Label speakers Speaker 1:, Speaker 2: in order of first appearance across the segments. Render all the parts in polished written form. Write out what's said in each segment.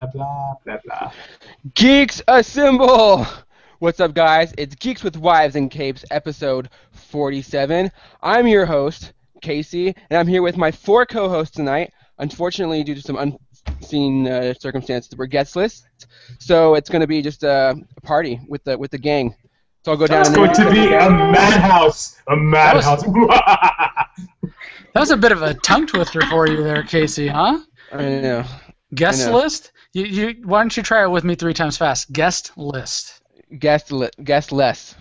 Speaker 1: blah, blah, blah.
Speaker 2: Geeks assemble! What's up, guys? It's Geeks with Wives and Capes, episode 47. I'm your host, Casey, and I'm here with my 4 co-hosts tonight. Unfortunately, due to some unforeseen circumstances, we're guestless, so it's going to be just a party with the gang. So I'll go down.
Speaker 1: It's going to be a madhouse. A madhouse.
Speaker 3: That was a bit of a tongue twister for you there, Casey, huh?
Speaker 2: I know.
Speaker 3: Guest list? Why don't you try it with me 3 times fast? Guest list.
Speaker 2: Guest less.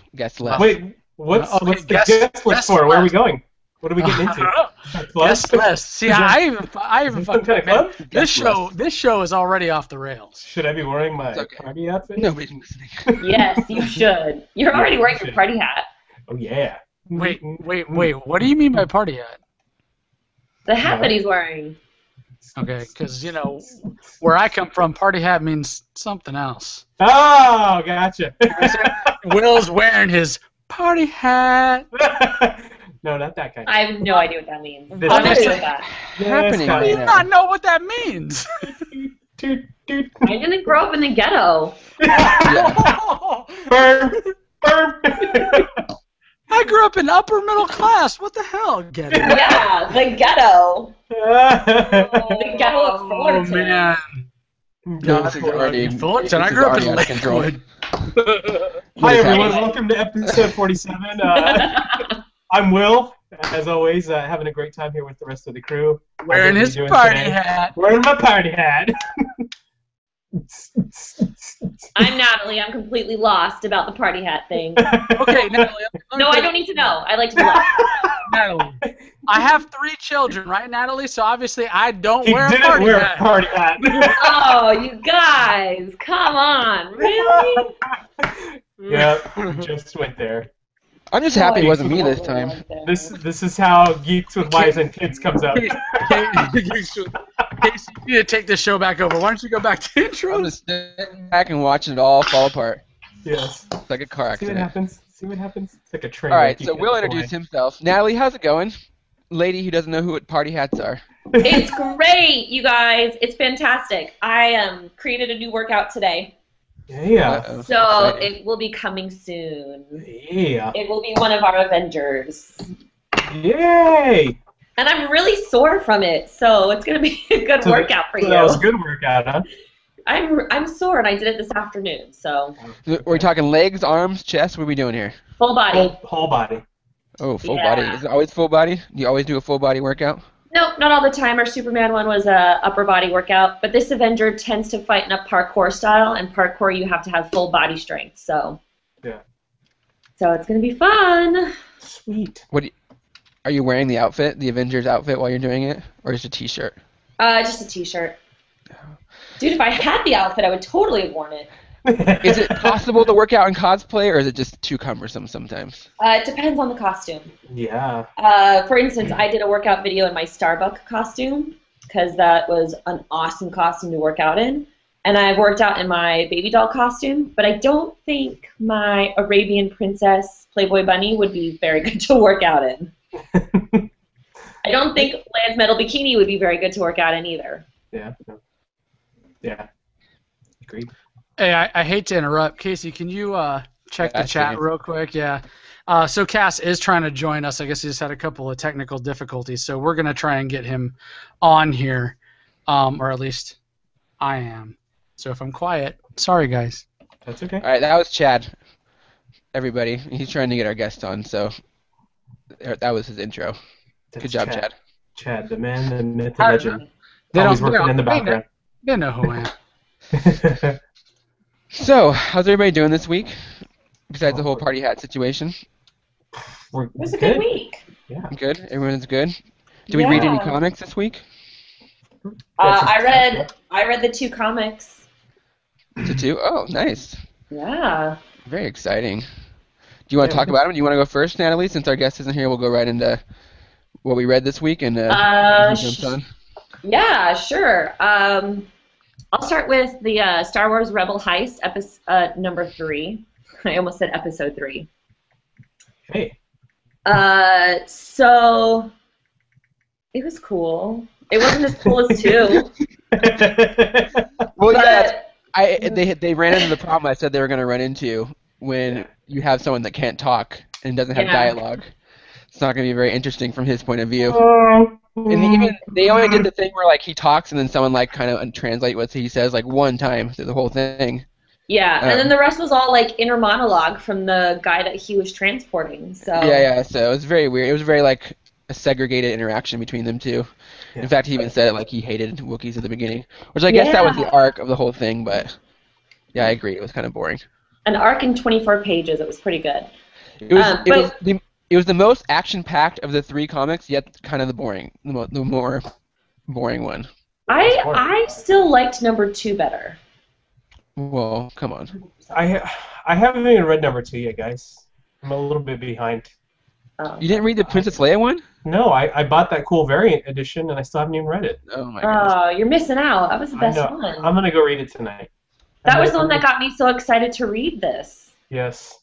Speaker 1: Wait, what's the guest list for? Where are we going? What are we getting into?
Speaker 3: Guest list. See, I even fucking
Speaker 1: kind of fun?
Speaker 3: This show is already off the rails.
Speaker 1: Should I be wearing my party outfit?
Speaker 2: Nobody's listening.
Speaker 4: Yes, you should. You're already wearing your party hat.
Speaker 1: Oh yeah.
Speaker 3: Wait. What do you mean by party hat?
Speaker 4: The hat that he's wearing.
Speaker 3: Okay, because, where I come from, party hat means something else.
Speaker 1: Oh, gotcha.
Speaker 3: Will's wearing his party hat.
Speaker 1: No, not that kind.
Speaker 4: I have no idea what that means.
Speaker 1: This
Speaker 4: Honestly,
Speaker 1: is
Speaker 4: that.
Speaker 2: Happening
Speaker 3: How do you
Speaker 2: right
Speaker 3: not
Speaker 2: now.
Speaker 3: know what that means?
Speaker 4: I didn't grow up in the ghetto.
Speaker 1: Burn.
Speaker 3: I grew up in upper middle class. What the hell? Get it?
Speaker 4: Yeah, the ghetto. The ghetto of
Speaker 3: Oh,
Speaker 4: Fullerton.
Speaker 3: man.
Speaker 2: This is already
Speaker 3: Fullerton. I grew up in
Speaker 2: out of control.
Speaker 3: Lakewood.
Speaker 1: Hi everyone, welcome to episode 47. I'm Will, as always, having a great time here with the rest of the crew.
Speaker 3: Wearing his party hat.
Speaker 1: Wearing my party hat.
Speaker 4: I'm Natalie. I'm completely lost about the party hat thing.
Speaker 3: Okay, Natalie.
Speaker 4: No, I don't need to know. I like to be lost.
Speaker 3: Natalie. I have 3 children, right, Natalie? So obviously I don't
Speaker 1: He
Speaker 3: wear a
Speaker 1: didn't
Speaker 3: party
Speaker 1: wear
Speaker 3: hat.
Speaker 1: a party hat.
Speaker 4: Oh, you guys. Come on. Really?
Speaker 1: Yep, just went there.
Speaker 2: I'm just happy it wasn't me this time.
Speaker 1: This is how Geeks with Wives and Kids comes out.
Speaker 3: Casey, you need to take this show back over. Why don't you go back to intro?
Speaker 2: I'm just sitting back and watching it all fall apart.
Speaker 1: Yes.
Speaker 2: It's like a car
Speaker 1: See what
Speaker 2: accident.
Speaker 1: happens. See what happens. It's like a train.
Speaker 2: All right,
Speaker 1: wreck.
Speaker 2: so
Speaker 1: You
Speaker 2: Will
Speaker 1: can't
Speaker 2: introduce
Speaker 1: fly.
Speaker 2: himself. Natalie, how's it going? Lady who doesn't know who party hats are.
Speaker 4: It's great, you guys. It's fantastic. I created a new workout today.
Speaker 1: Yeah.
Speaker 2: Uh-oh.
Speaker 4: So
Speaker 2: Exciting.
Speaker 4: it will be coming soon.
Speaker 1: Yeah.
Speaker 4: It will be one of our Avengers.
Speaker 1: Yay!
Speaker 4: And I'm really sore from it, so it's going to be a good workout for you.
Speaker 1: That was a good workout, huh?
Speaker 4: I'm sore, and I did it this afternoon, so
Speaker 2: Are we talking legs, arms, chest? What are we doing here?
Speaker 4: full body.
Speaker 1: Whole body.
Speaker 2: Oh, full
Speaker 4: Yeah.
Speaker 2: body. Is it always full body? Do you always do a full body workout?
Speaker 4: Nope, not all the time. Our Superman one was a upper body workout, but this Avenger tends to fight in a parkour style, and parkour you have to have full body strength, so.
Speaker 1: Yeah.
Speaker 4: So it's going to be fun.
Speaker 1: Sweet.
Speaker 2: Are you wearing the outfit, the Avengers outfit, while you're doing it, or just a T-shirt?
Speaker 4: Just a t-shirt. Dude, if I had the outfit, I would totally have worn it.
Speaker 2: Is it possible to work out in cosplay, or is it just too cumbersome sometimes?
Speaker 4: It depends on the costume.
Speaker 1: Yeah.
Speaker 4: For instance, I did a workout video in my Starbucks costume because that was an awesome costume to work out in. And I've worked out in my baby doll costume, but I don't think my Arabian Princess Playboy Bunny would be very good to work out in. I don't think Lance Metal Bikini would be very good to work out in either.
Speaker 1: Yeah. Yeah. Agreed.
Speaker 3: Hey, I hate to interrupt. Casey, can you check the
Speaker 2: I
Speaker 3: chat
Speaker 2: see.
Speaker 3: real quick? Yeah. So Cas is trying to join us. I guess he just had a couple of technical difficulties, so we're going to try and get him on here, or at least I am. So if I'm quiet, sorry, guys.
Speaker 1: That's okay.
Speaker 2: All right, that was Chad. Everybody, he's trying to get our guest on, so that was his intro.
Speaker 1: That's
Speaker 2: Good job, Chad.
Speaker 1: Chad, the man, the myth, the
Speaker 3: I-
Speaker 1: legend.
Speaker 3: They
Speaker 1: Always
Speaker 3: don't-
Speaker 1: working in the
Speaker 3: they know-
Speaker 1: background.
Speaker 3: They know who I am.
Speaker 2: So, how's everybody doing this week? Besides the whole party hat situation?
Speaker 1: We're
Speaker 4: It was a good week.
Speaker 1: Yeah.
Speaker 2: Good? Everyone's good? Did we read any
Speaker 4: Yeah.
Speaker 2: comics this week?
Speaker 4: I read the 2 comics.
Speaker 2: To 2? Oh, nice.
Speaker 4: Yeah.
Speaker 2: Very exciting. Do you want to talk about them? Do you want to go first, Natalie? Since our guest isn't here, we'll go right into what we read this week and who jumps on.
Speaker 4: Yeah, sure. I'll start with the Star Wars Rebel Heist, episode number 3. I almost said episode 3.
Speaker 1: Hey.
Speaker 4: So it was cool. It wasn't as cool as 2.
Speaker 2: Well, yeah, they ran into the problem I said they were going to run into when you have someone that can't talk and doesn't have dialogue. It's not going to be very interesting from his point of view. And they only did the thing where like he talks and then someone like kind of translate what he says like one time through the whole thing.
Speaker 4: Yeah, and then the rest was all like inner monologue from the guy that he was transporting. So
Speaker 2: yeah. So it was very weird. It was very like a segregated interaction between them two. Yeah. In fact, he even said like he hated Wookiees at the beginning, which I guess that was the arc of the whole thing. But yeah, I agree. It was kind of boring.
Speaker 4: An arc in 24 pages. It was pretty good.
Speaker 2: It was the most action-packed of the 3 comics, yet kind of the more boring one.
Speaker 4: I still liked number 2 better.
Speaker 2: Well, come on.
Speaker 1: I haven't even read number 2 yet, guys. I'm a little bit behind.
Speaker 2: You didn't read the Princess Leia one?
Speaker 1: No, I bought that cool variant edition, and I still haven't even read it.
Speaker 2: Oh, my goodness.
Speaker 4: Oh, you're missing out. That was the best one.
Speaker 1: I'm going to go read it tonight.
Speaker 4: That was the one that got me so excited to read this.
Speaker 1: Yes.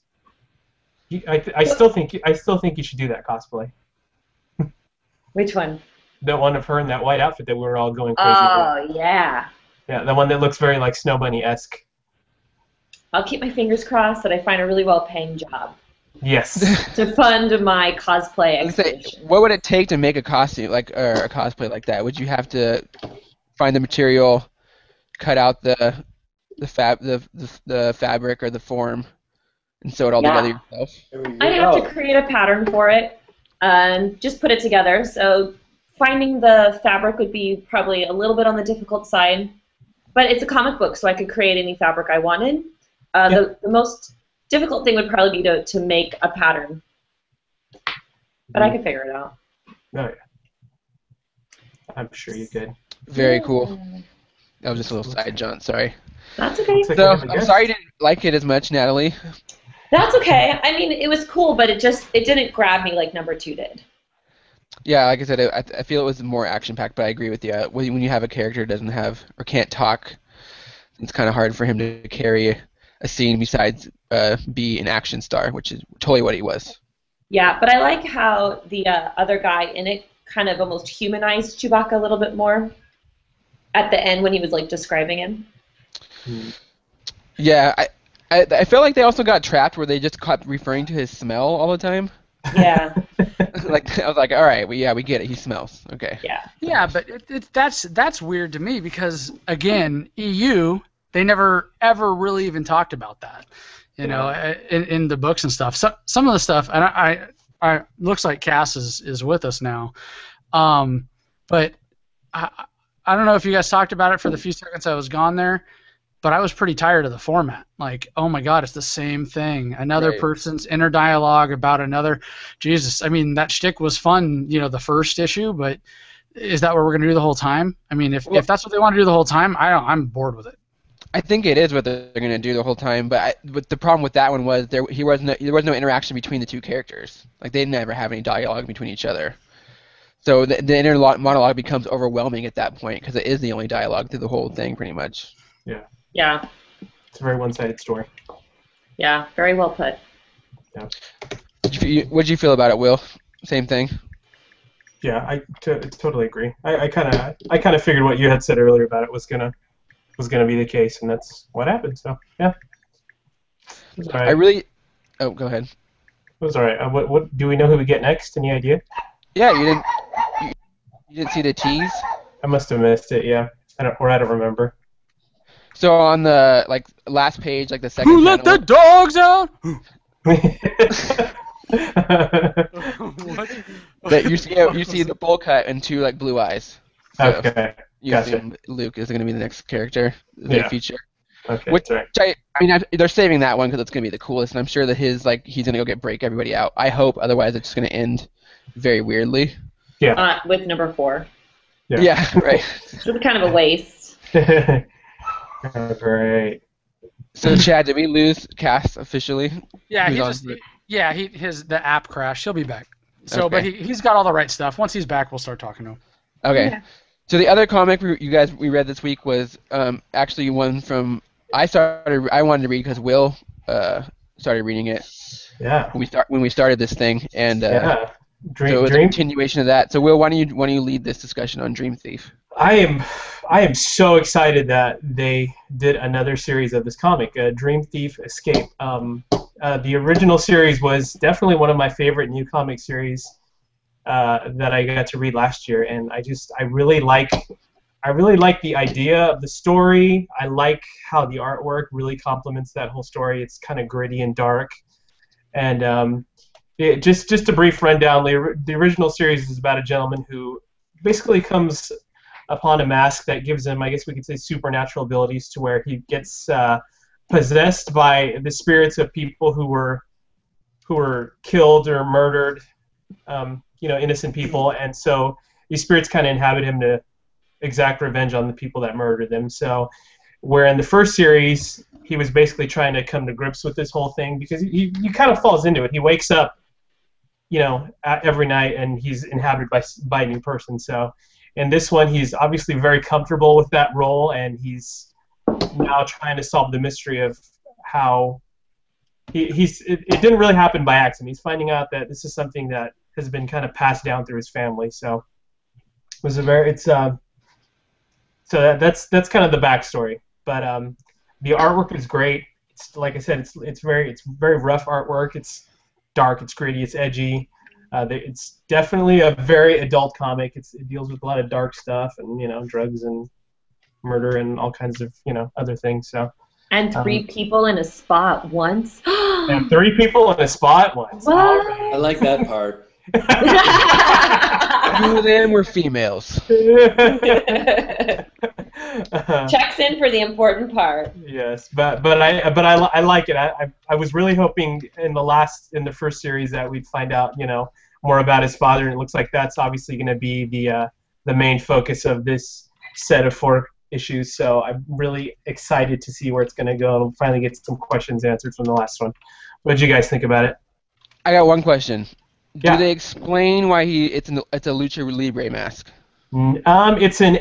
Speaker 1: I still think you should do that cosplay.
Speaker 4: Which one?
Speaker 1: The one of her in that white outfit that we were all going crazy
Speaker 4: with. Yeah.
Speaker 1: Yeah, the one that looks very like Snow Bunny-esque.
Speaker 4: I'll keep my fingers crossed that I find a really well-paying job.
Speaker 1: Yes.
Speaker 4: To fund my cosplay expedition.
Speaker 2: What would it take to make a costume or a cosplay like that? Would you have to find the material, cut out the fabric or the form, and sew it all together yourself?
Speaker 4: I'd have to create a pattern for it and just put it together. So finding the fabric would be probably a little bit on the difficult side, but it's a comic book, so I could create any fabric I wanted. The most difficult thing would probably be to make a pattern, but I could figure it out.
Speaker 1: Oh, yeah. I'm sure you could.
Speaker 2: Very cool. That was just a little side jaunt, sorry.
Speaker 4: That's okay.
Speaker 2: So, I'm sorry you didn't like it as much, Natalie.
Speaker 4: That's okay. I mean, it was cool, but it didn't grab me like number 2 did.
Speaker 2: Yeah, like I said, I feel it was more action-packed, but I agree with you. When you have a character who doesn't have or can't talk, it's kind of hard for him to carry a scene besides be an action star, which is totally what he was.
Speaker 4: Yeah, but I like how the other guy in it kind of almost humanized Chewbacca a little bit more at the end when he was like describing him.
Speaker 2: Yeah, I felt like they also got trapped where they just kept referring to his smell all the time.
Speaker 4: Yeah.
Speaker 2: Like I was like, all right, we get it. He smells. Okay.
Speaker 4: Yeah.
Speaker 3: Yeah, but that's weird to me because again, EU they never ever really even talked about that, you know, in the books and stuff. So some of the stuff, and I looks like Cas is with us now, but I don't know if you guys talked about it for the few seconds I was gone there. But I was pretty tired of the format. Like, oh my God, it's the same thing. Another person's inner dialogue about another. Jesus, I mean, that shtick was fun, you know, the first issue, but is that what we're going to do the whole time? I mean, if that's what they want to do the whole time, I'm bored with it.
Speaker 2: I think it is what they're going to do the whole time, but the problem with that one was there was no interaction between the two characters. Like, they never have any dialogue between each other. So the inner monologue becomes overwhelming at that point because it is the only dialogue through the whole thing, pretty much.
Speaker 1: Yeah.
Speaker 4: Yeah.
Speaker 1: It's a very one-sided story.
Speaker 4: Yeah, very well put.
Speaker 1: Yeah.
Speaker 2: What did you feel about it, Will? Same thing?
Speaker 1: Yeah, I totally agree. I kind of figured what you had said earlier about it was gonna be the case, and that's what happened. So yeah. All right.
Speaker 2: Oh, go ahead.
Speaker 1: It was all right. What do we know who we get next? Any idea?
Speaker 2: Yeah, you didn't see the tease? I
Speaker 1: must have missed it. Yeah, I don't remember.
Speaker 2: So on the last page, the second.
Speaker 3: Who let the dogs out?
Speaker 2: But you see the bowl cut and 2 blue eyes. So
Speaker 1: okay.
Speaker 2: You assume Luke is going to be the next character they feature.
Speaker 1: Okay.
Speaker 2: Which they're saving that one because it's going to be the coolest, and I'm sure that he's going to go break everybody out. I hope, otherwise it's just going to end very weirdly.
Speaker 1: Yeah.
Speaker 4: With number 4.
Speaker 2: Yeah, right.
Speaker 4: It's kind of a waste.
Speaker 1: Great.
Speaker 2: So Chad, did we lose Cas officially?
Speaker 3: Yeah, the app crashed. He'll be back. So, but he's got all the right stuff. Once he's back, we'll start talking to him.
Speaker 2: Okay. Yeah. So the other comic we read this week was actually one from I wanted to read because Will started reading it.
Speaker 1: Yeah.
Speaker 2: When we started this thing, and So it's a
Speaker 1: Dream.
Speaker 2: continuation of that. So Will, why don't you lead this discussion on Dream Thief?
Speaker 1: I am so excited that they did another series of this comic, Dream Thief Escape. The original series was definitely one of my favorite new comic series that I got to read last year, and I really like the idea of the story. I like how the artwork really complements that whole story. It's kind of gritty and dark, and just a brief rundown. The original series is about a gentleman who basically comes upon a mask that gives him, I guess we could say, supernatural abilities, to where he gets possessed by the spirits of people who were killed or murdered, innocent people, and so these spirits kind of inhabit him to exact revenge on the people that murdered them. So, where in the first series he was basically trying to come to grips with this whole thing, because he kind of falls into it. He wakes up, every night, and he's inhabited by a new person. So, in this one, he's obviously very comfortable with that role, and he's now trying to solve the mystery of how it didn't really happen by accident. He's finding out that this is something that has been kind of passed down through his family. So that's kind of the backstory. But the artwork is great. It's, like I said, it's very rough artwork. It's dark, it's gritty, it's edgy. It's definitely a very adult comic. It deals with a lot of dark stuff and drugs and murder and all kinds of other things. So.
Speaker 4: And 3 people in a spot once.
Speaker 1: And 3 people in a spot once.
Speaker 4: What?
Speaker 5: I like that part.
Speaker 2: 2 of them were females.
Speaker 4: Checks in for the important part.
Speaker 1: Yes, but I like it. I was really hoping in the first series that we'd find out more about his father, and it looks like that's obviously going to be the main focus of this set of 4 issues. So I'm really excited to see where it's going to go and finally get some questions answered from the last one. What did you guys think about it?
Speaker 2: I got one question.
Speaker 1: Yeah.
Speaker 2: Do they explain why it's a Lucha Libre mask?
Speaker 1: It's an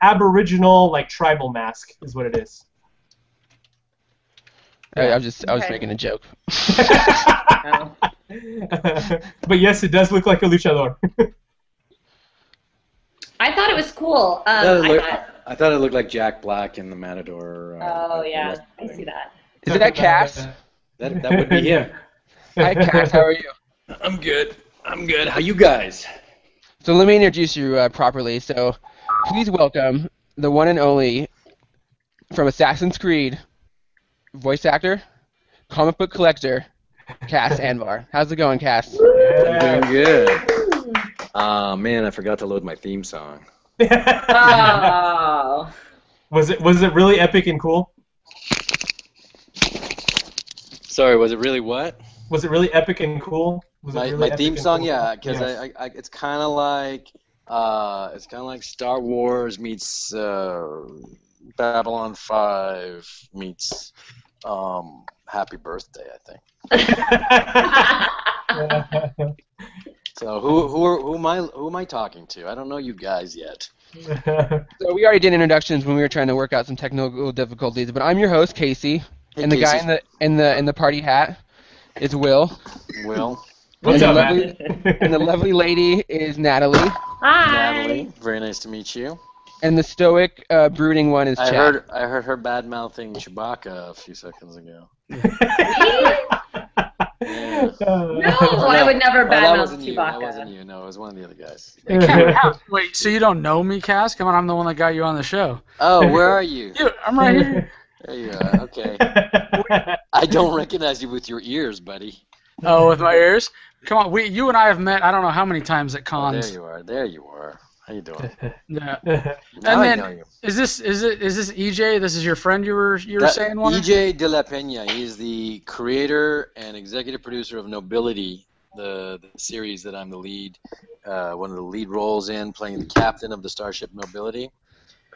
Speaker 1: Aboriginal tribal mask is what it is.
Speaker 2: I was making a joke.
Speaker 1: But yes, it does look like a luchador.
Speaker 4: I thought it was cool.
Speaker 5: I thought it looked like Jack Black in the Matador.
Speaker 4: Oh yeah, I see that.
Speaker 2: Is that Cas?
Speaker 5: That would be him.
Speaker 2: Hi, Cas. How are you?
Speaker 5: I'm good. How you guys?
Speaker 2: So let me introduce you properly. So please welcome the one and only from Assassin's Creed voice actor, comic book collector, Cas Anvar. How's it going, Cas?
Speaker 5: I'm doing good. Man, I forgot to load my theme song.
Speaker 4: Oh.
Speaker 1: Was it really epic and cool?
Speaker 5: Sorry, was it really what?
Speaker 1: Was it really epic and cool?
Speaker 5: My theme song, yeah, because yes. It's kind of like Star Wars meets Babylon 5 meets Happy Birthday, I think. So who am I talking to? I don't know you guys yet.
Speaker 2: So we already did introductions when we were trying to work out some technical difficulties, but I'm your host, Casey,
Speaker 5: Hey,
Speaker 2: and the
Speaker 5: Casey.
Speaker 2: guy in the party hat is Will.
Speaker 5: Will.
Speaker 1: What's up,
Speaker 2: man? And the lovely lady is Natalie.
Speaker 4: Hi.
Speaker 5: Natalie. Very nice to meet you.
Speaker 2: And the stoic, brooding one is Chad.
Speaker 5: I heard her bad-mouthing Chewbacca a few seconds ago. Yeah.
Speaker 4: No, I would never badmouth Chewbacca.
Speaker 5: That wasn't you. No, it was one of the other guys.
Speaker 3: Wait, so you don't know me, Cas? Come on, I'm the one that got you on the show.
Speaker 5: Oh, where are you?
Speaker 3: I'm right here.
Speaker 5: There you are. Okay. I don't recognize you with your ears, buddy.
Speaker 3: Oh, with my ears? Come on, you and I have met I don't know how many times at
Speaker 5: Oh,
Speaker 3: cons.
Speaker 5: there you are. How you doing?
Speaker 3: Yeah.
Speaker 5: Now
Speaker 3: And
Speaker 5: I know
Speaker 3: then
Speaker 5: you.
Speaker 3: is this EJ? This is your friend you were saying one?
Speaker 5: EJ de la Pena. He's the creator and executive producer of Nobility, the series that I'm the lead, one of the lead roles in, playing the captain of the starship Nobility.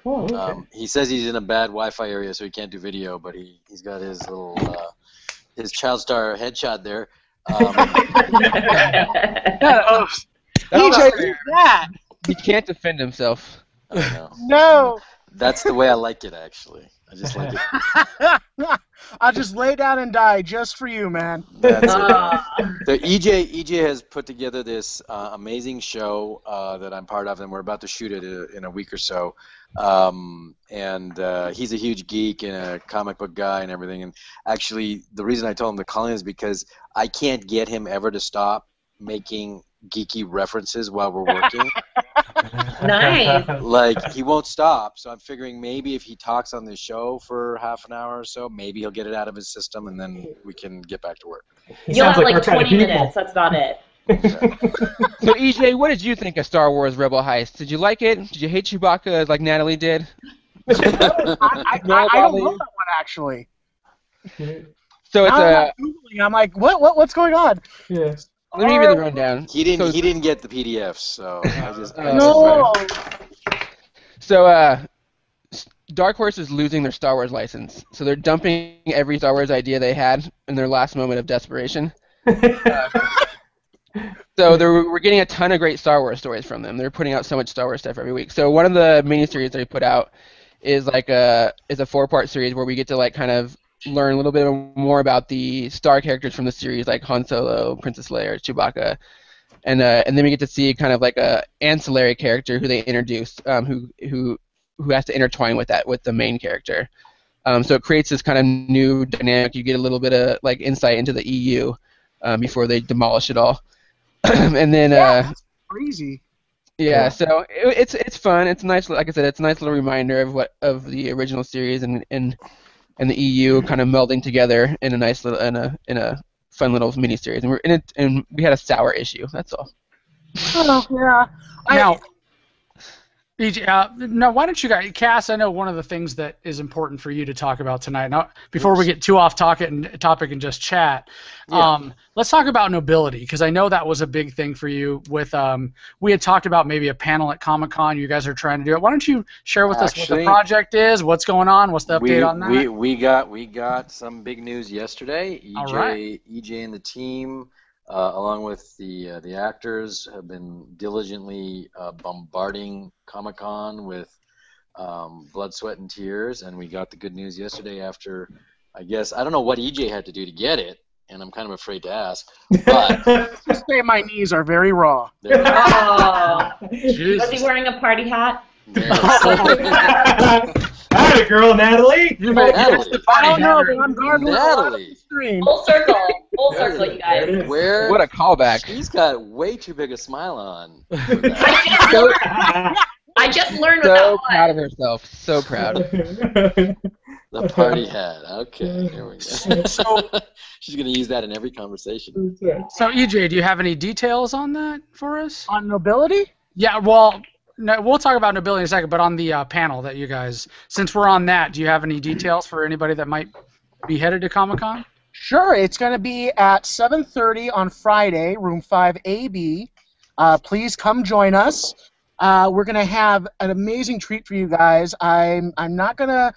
Speaker 1: Cool. Okay.
Speaker 5: He says he's in a bad Wi-Fi area, so he can't do video, but he's got his little his child star headshot there.
Speaker 6: EJ, who's that?
Speaker 2: He can't defend himself.
Speaker 5: I don't know.
Speaker 6: No.
Speaker 5: That's the way I like it, actually. I just like it.
Speaker 6: I'll just lay down and die just for you, man.
Speaker 5: That's it. So EJ has put together this amazing show that I'm part of, and we're about to shoot it in a week or so. He's a huge geek and a comic book guy and everything. And actually, the reason I told him to call in is because I can't get him ever to stop making geeky references while we're working.
Speaker 4: Nice.
Speaker 5: Like, he won't stop, so I'm figuring maybe if he talks on this show for half an hour or so, maybe he'll get it out of his system, and then we can get back to work.
Speaker 4: You'll have like
Speaker 1: our kind of
Speaker 4: 20
Speaker 1: people.
Speaker 4: minutes. That's about it.
Speaker 2: So EJ, what did you think of Star Wars Rebel Heist? Did you like it? Did you hate Chewbacca like Natalie did?
Speaker 6: I don't know that one, actually.
Speaker 2: So it's
Speaker 6: I'm Googling, I'm like, what's going on?
Speaker 1: Yeah.
Speaker 2: let me give you the rundown.
Speaker 5: He didn't.
Speaker 2: So-
Speaker 5: He didn't get the PDFs, so I just.
Speaker 6: No.
Speaker 2: So Dark Horse is losing their Star Wars license, so they're dumping every Star Wars idea they had in their last moment of desperation. So we're getting a ton of great Star Wars stories from them. They're putting out so much Star Wars stuff every week. So one of the miniseries they put out is like a 4-part series where we get to like kind of learn a little bit more about the star characters from the series, like Han Solo, Princess Leia, Chewbacca, and then we get to see kind of like a ancillary character who they introduced, who has to intertwine with the main character. So it creates this kind of new dynamic. You get a little bit of like insight into the EU before they demolish it all. And then
Speaker 6: That's crazy.
Speaker 2: yeah, so it's fun. It's nice. Like I said, it's a nice little reminder of the original series and the EU kind of melding together in a nice little in a fun little miniseries. And we're in it, and we had a sour issue. That's all.
Speaker 6: Oh, yeah.
Speaker 3: Now, EJ, now, why don't you guys, Cass? I know one of the things that is important for you to talk about tonight. Now, before we get too off topic and just chat, let's talk about Nobility, because I know that was a big thing for you. With we had talked about maybe a panel at Comic-Con. You guys are trying to do it. Why don't you share with us what the project is, what's going on, what's the update on that?
Speaker 5: We got some big news yesterday. EJ and the team, along with the actors, have been diligently bombarding Comic-Con with blood, sweat, and tears, and we got the good news yesterday after, I don't know what EJ had to do to get it, and I'm kind of afraid to ask, but...
Speaker 6: Just say my knees are very raw.
Speaker 4: Oh. Was he wearing a party hat?
Speaker 1: Howdy, girl, Natalie.
Speaker 5: Natalie.
Speaker 6: I don't know, but I'm gargling
Speaker 5: Natalie.
Speaker 6: on the screen.
Speaker 4: Full circle, you guys.
Speaker 5: Where?
Speaker 2: What a callback!
Speaker 5: She's got way too big a smile on.
Speaker 4: I just learned what
Speaker 2: So
Speaker 4: that
Speaker 2: proud
Speaker 4: was.
Speaker 2: of herself. So proud.
Speaker 5: The party hat. Okay, here we go. She's gonna use that in every conversation.
Speaker 3: So, EJ, do you have any details on that for us?
Speaker 6: On Nobility?
Speaker 3: Yeah, well, no, we'll talk about Nobility in a second, but on the panel that you guys, since we're on that, do you have any details for anybody that might be headed to Comic-Con?
Speaker 6: Sure, it's going to be at 7:30 on Friday, room 5AB. Please come join us. We're going to have an amazing treat for you guys. I'm not going to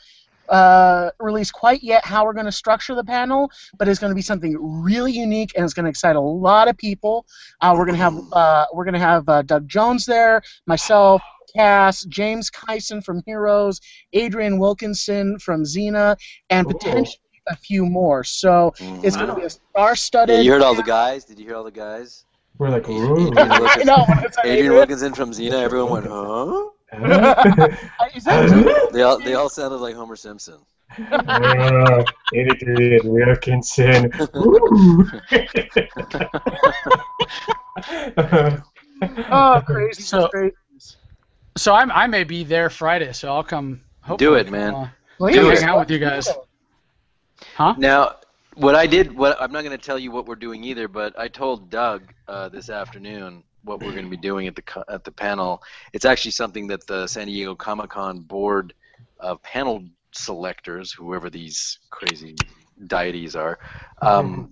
Speaker 6: release quite yet how we're going to structure the panel, but it's going to be something really unique, and it's going to excite a lot of people. We're going to have Doug Jones there, myself, Cass, James Kyson from Heroes, Adrian Wilkinson from Xena, and potentially a few more. So it's going to be a star-studded.
Speaker 5: Yeah, you heard all the guys? Did you hear all the guys?
Speaker 1: We're like, ooh.
Speaker 6: I know.
Speaker 5: Adrian Wilkinson from Xena. Everyone went, huh?
Speaker 6: Is that true?
Speaker 5: They all sounded like Homer Simpson.
Speaker 1: Adrian Wilkinson. Ooh.
Speaker 6: Oh, crazy.
Speaker 3: So-
Speaker 6: Crazy.
Speaker 3: So I may be there Friday, so I'll come.
Speaker 5: Do it, man.
Speaker 3: Hang out with you guys. Huh?
Speaker 5: Now, I'm not going to tell you what we're doing either, but I told Doug this afternoon what we're going to be doing at the panel. It's actually something that the San Diego Comic-Con board of panel selectors, whoever these crazy deities are,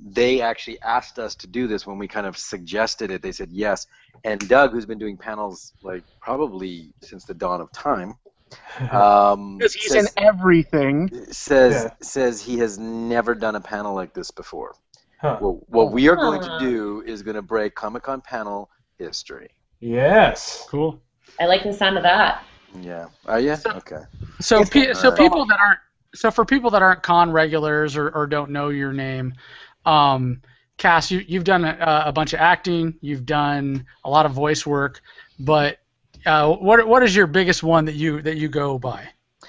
Speaker 5: they actually asked us to do this when we kind of suggested it. They said yes. And Doug, who's been doing panels like probably since the dawn of time,
Speaker 6: Because he's in everything.
Speaker 5: says he has never done a panel like this before.
Speaker 1: Huh.
Speaker 5: Well, what we are going to do is going to break Comic-Con panel history.
Speaker 1: Yes.
Speaker 3: Cool.
Speaker 4: I like the sound of that.
Speaker 5: Yeah. Are you?
Speaker 3: So-
Speaker 5: Okay.
Speaker 3: So
Speaker 5: Alright.
Speaker 3: people that aren't for people that aren't con regulars or don't know your name, Cass, you've done a bunch of acting, you've done a lot of voice work, but what is your biggest one that you go by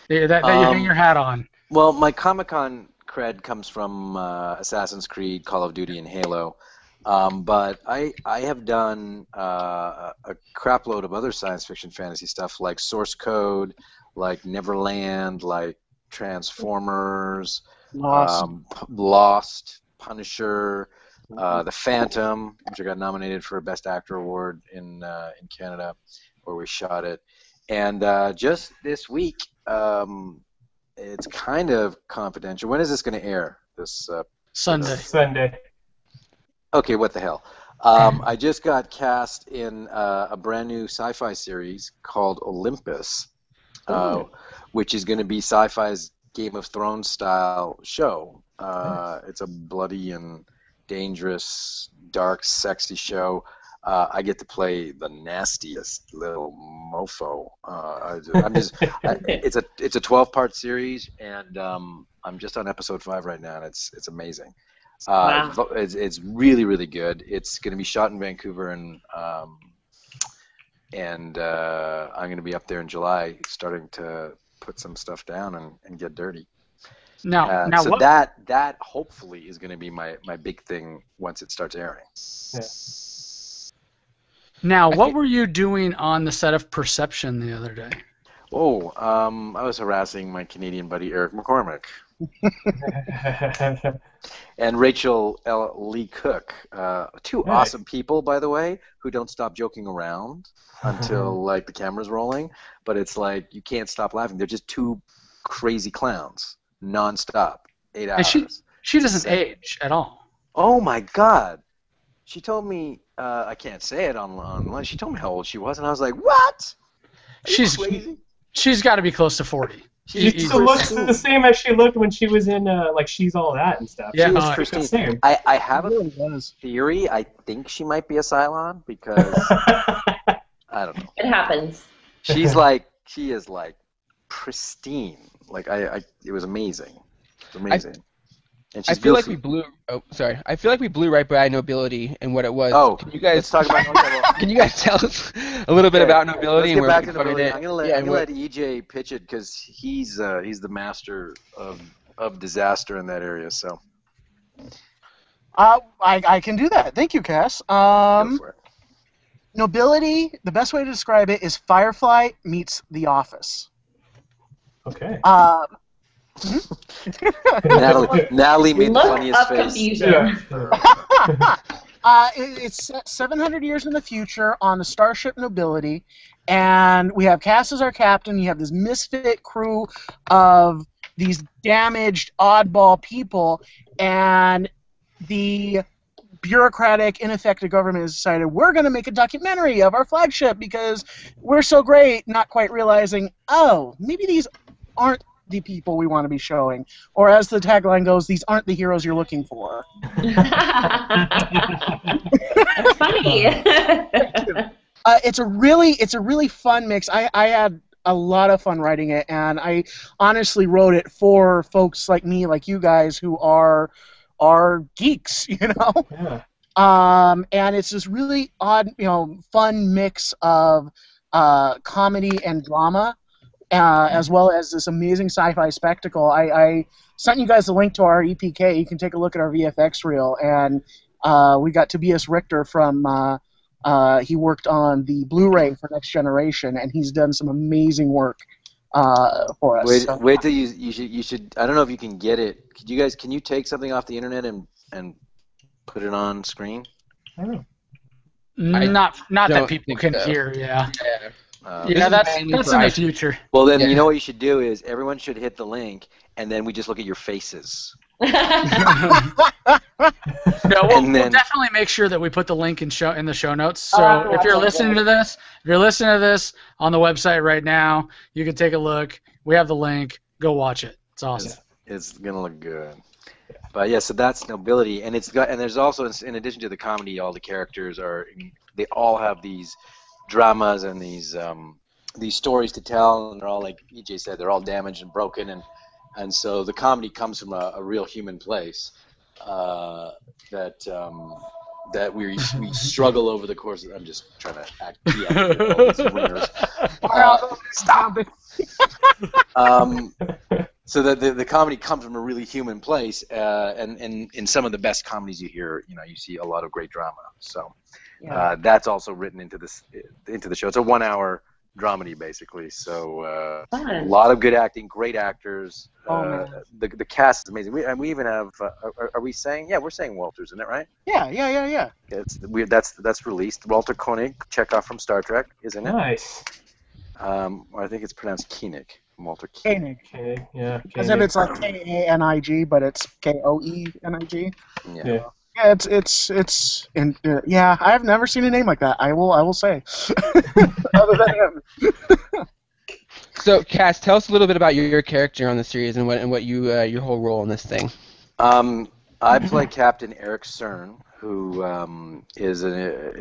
Speaker 3: that you hang your hat on?
Speaker 5: Well, my Comic-Con cred comes from Assassin's Creed, Call of Duty, and Halo. But I have done a crapload of other science fiction fantasy stuff like Source Code, like Neverland, like Transformers, Lost, Punisher, The Phantom, which I got nominated for a Best Actor award in Canada, where we shot it. And just this week, it's kind of confidential. When is this going to air? This
Speaker 1: Sunday.
Speaker 5: Okay, what the hell? I just got cast in a brand new sci-fi series called Olympus, which is going to be sci-fi's Game of Thrones style show. It's a bloody and dangerous, dark, sexy show. I get to play the nastiest little mofo. It's a 12-part series, and I'm just on episode 5 right now, and it's amazing.
Speaker 4: Wow.
Speaker 5: It's really, really good. It's going to be shot in Vancouver, and I'm going to be up there in July, starting to put some stuff down and get dirty.
Speaker 3: Now
Speaker 5: So
Speaker 3: what?
Speaker 5: that hopefully is going to be my big thing once it starts airing.
Speaker 1: Yeah.
Speaker 3: Now, what were you doing on the set of Perception the other day?
Speaker 5: Oh, I was harassing my Canadian buddy Eric McCormick. And Rachel L. Lee Cook, two awesome people, by the way, who don't stop joking around until like the camera's rolling. But it's like you can't stop laughing. They're just two crazy clowns, nonstop, 8 hours.
Speaker 3: And she doesn't age at all.
Speaker 5: Oh my God! She told me I can't say it online. She told me how old she was, and I was like, "What? Are you crazy?"
Speaker 3: She's got to be close to 40.
Speaker 1: She still looks the same as she looked when she was in like She's All That and stuff.
Speaker 3: Yeah,
Speaker 1: She was
Speaker 5: it's
Speaker 1: the
Speaker 5: pristine.
Speaker 1: same.
Speaker 5: I have a theory. I think she might be a Cylon because I don't know.
Speaker 4: It happens.
Speaker 5: She is like pristine. Like it was amazing. It's amazing. And
Speaker 2: I
Speaker 5: she's
Speaker 2: feel like
Speaker 5: goofy.
Speaker 2: we blew. Oh, sorry. I feel like we blew right by Nobility and what it was.
Speaker 5: Oh,
Speaker 2: can you guys
Speaker 5: let's talk about.
Speaker 2: Can you guys tell us a little bit about Nobility
Speaker 5: Let's
Speaker 2: and
Speaker 5: get
Speaker 2: where
Speaker 5: back
Speaker 2: we
Speaker 5: to
Speaker 2: can find
Speaker 5: Nobility.
Speaker 2: it?
Speaker 5: I'm gonna let EJ pitch it because he's the master of disaster in that area. So
Speaker 6: I can do that. Thank you, Cass.
Speaker 5: go for it.
Speaker 6: Nobility, the best way to describe it is Firefly meets The Office.
Speaker 1: Okay.
Speaker 5: Natalie made the
Speaker 4: Look
Speaker 5: funniest
Speaker 4: up
Speaker 5: face.
Speaker 4: confusion.
Speaker 6: It's set 700 years in the future on the starship Nobility, and we have Cass as our captain. You have this misfit crew of these damaged, oddball people, and the bureaucratic, ineffective government has decided we're going to make a documentary of our flagship because we're so great, not quite realizing, oh, maybe these aren't the people we want to be showing. Or as the tagline goes, these aren't the heroes you're looking for.
Speaker 4: That's funny.
Speaker 6: It's a really fun mix. I had a lot of fun writing it, and I honestly wrote it for folks like me, like you guys, who are geeks, you know.
Speaker 1: Yeah.
Speaker 6: And it's this really odd, fun mix of comedy and drama, as well as this amazing sci-fi spectacle. I sent you guys a link to our EPK. You can take a look at our VFX reel, and we got Tobias Richter from. He worked on the Blu-ray for Next Generation, and he's done some amazing work for us.
Speaker 5: Wait till you should. I don't know if you can get it. Can you take something off the internet and put it on screen?
Speaker 1: I don't know.
Speaker 3: Not that
Speaker 2: don't
Speaker 3: people
Speaker 2: think
Speaker 3: can
Speaker 2: so.
Speaker 3: hear. Yeah.
Speaker 2: This
Speaker 3: Yeah,
Speaker 2: is
Speaker 3: that's
Speaker 2: mainly
Speaker 3: in
Speaker 2: for
Speaker 3: the
Speaker 2: iPhone.
Speaker 3: future.
Speaker 5: Well, then
Speaker 2: Yeah.
Speaker 5: you know what you should do is everyone should hit the link, and then we just look at your faces.
Speaker 3: No,
Speaker 5: And
Speaker 3: we'll
Speaker 5: then-
Speaker 3: definitely make sure that we put the link in the show notes. So
Speaker 4: I'll have to
Speaker 3: if
Speaker 4: watch
Speaker 3: you're
Speaker 4: that
Speaker 3: listening to this, on the website right now, you can take a look. We have the link. Go watch it. It's awesome.
Speaker 5: It's gonna look good. But yeah, so that's Nobility, and there's also, in addition to the comedy, all the characters they all have these dramas and these these stories to tell, and they're all, like EJ said, they're all damaged and broken, and so the comedy comes from a real human place that we struggle over the course of, I'm just trying to act all these ringers.
Speaker 6: Stop it.
Speaker 5: So the comedy comes from a really human place, and in some of the best comedies you hear, you see a lot of great drama. So that's also written into the show. It's a 1 hour dramedy basically. So a lot of good acting, great actors. The cast is amazing. We even have. Are we saying? Yeah, we're saying Walters, isn't it right?
Speaker 6: Yeah.
Speaker 5: That's released. Walter Koenig, Chekhov from Star Trek, isn't it?
Speaker 1: Nice.
Speaker 5: I think it's pronounced Koenig. Walter Koenig.
Speaker 1: Okay, yeah.
Speaker 6: As if it's like K-A-N-I-G, but it's K-O-E-N-I-G.
Speaker 5: Yeah.
Speaker 6: Yeah, it's yeah. I've never seen a name like that. I will say, other than him.
Speaker 2: So, Cas, tell us a little bit about your character on the series and what your whole role in this thing.
Speaker 5: I play Captain Eric Cern, who is an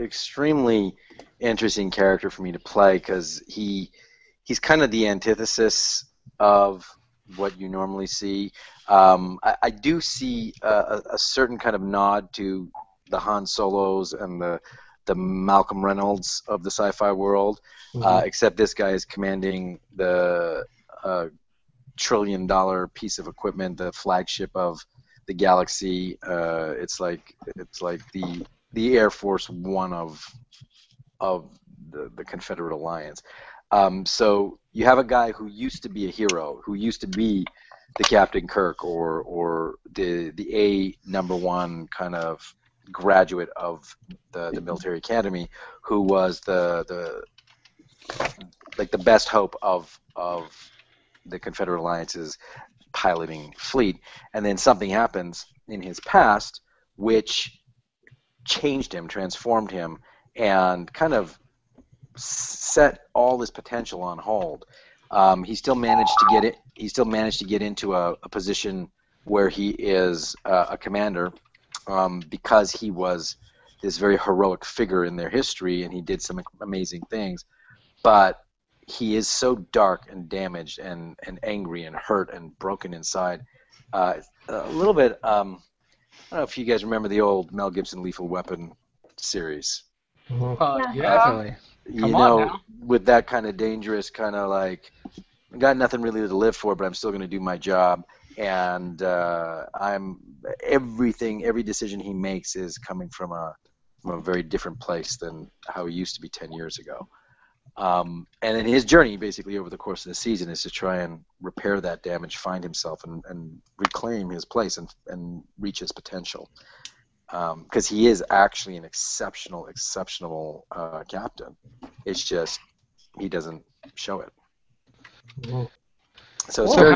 Speaker 5: extremely interesting character for me to play because he's kind of the antithesis of what you normally see. I do see a certain kind of nod to the Han Solos and the Malcolm Reynolds of the sci-fi world, except this guy is commanding the trillion-dollar piece of equipment, the flagship of the galaxy. It's like the Air Force One of the Confederate Alliance. So you have a guy who used to be a hero, who used to be the Captain Kirk or the #1 kind of graduate of the military academy, who was the best hope of the Confederate Alliance's piloting fleet, and then something happens in his past which changed him, transformed him, and kind of set all his potential on hold. He still managed to get into a position where he is a commander because he was this very heroic figure in their history, and he did some amazing things. But he is so dark and damaged and angry and hurt and broken inside. A little bit. I don't know if you guys remember the old Mel Gibson Lethal Weapon series.
Speaker 3: Yeah.
Speaker 2: Definitely.
Speaker 3: Come on now.
Speaker 5: With that kind of dangerous, kind of like, I got nothing really to live for, but I'm still going to do my job. And every decision he makes is coming from a very different place than how he used to be 10 years ago. And then his journey, basically, over the course of the season, is to try and repair that damage, find himself, and reclaim his place and reach his potential. Because he is actually an exceptional captain. It's just he doesn't show it. So it's very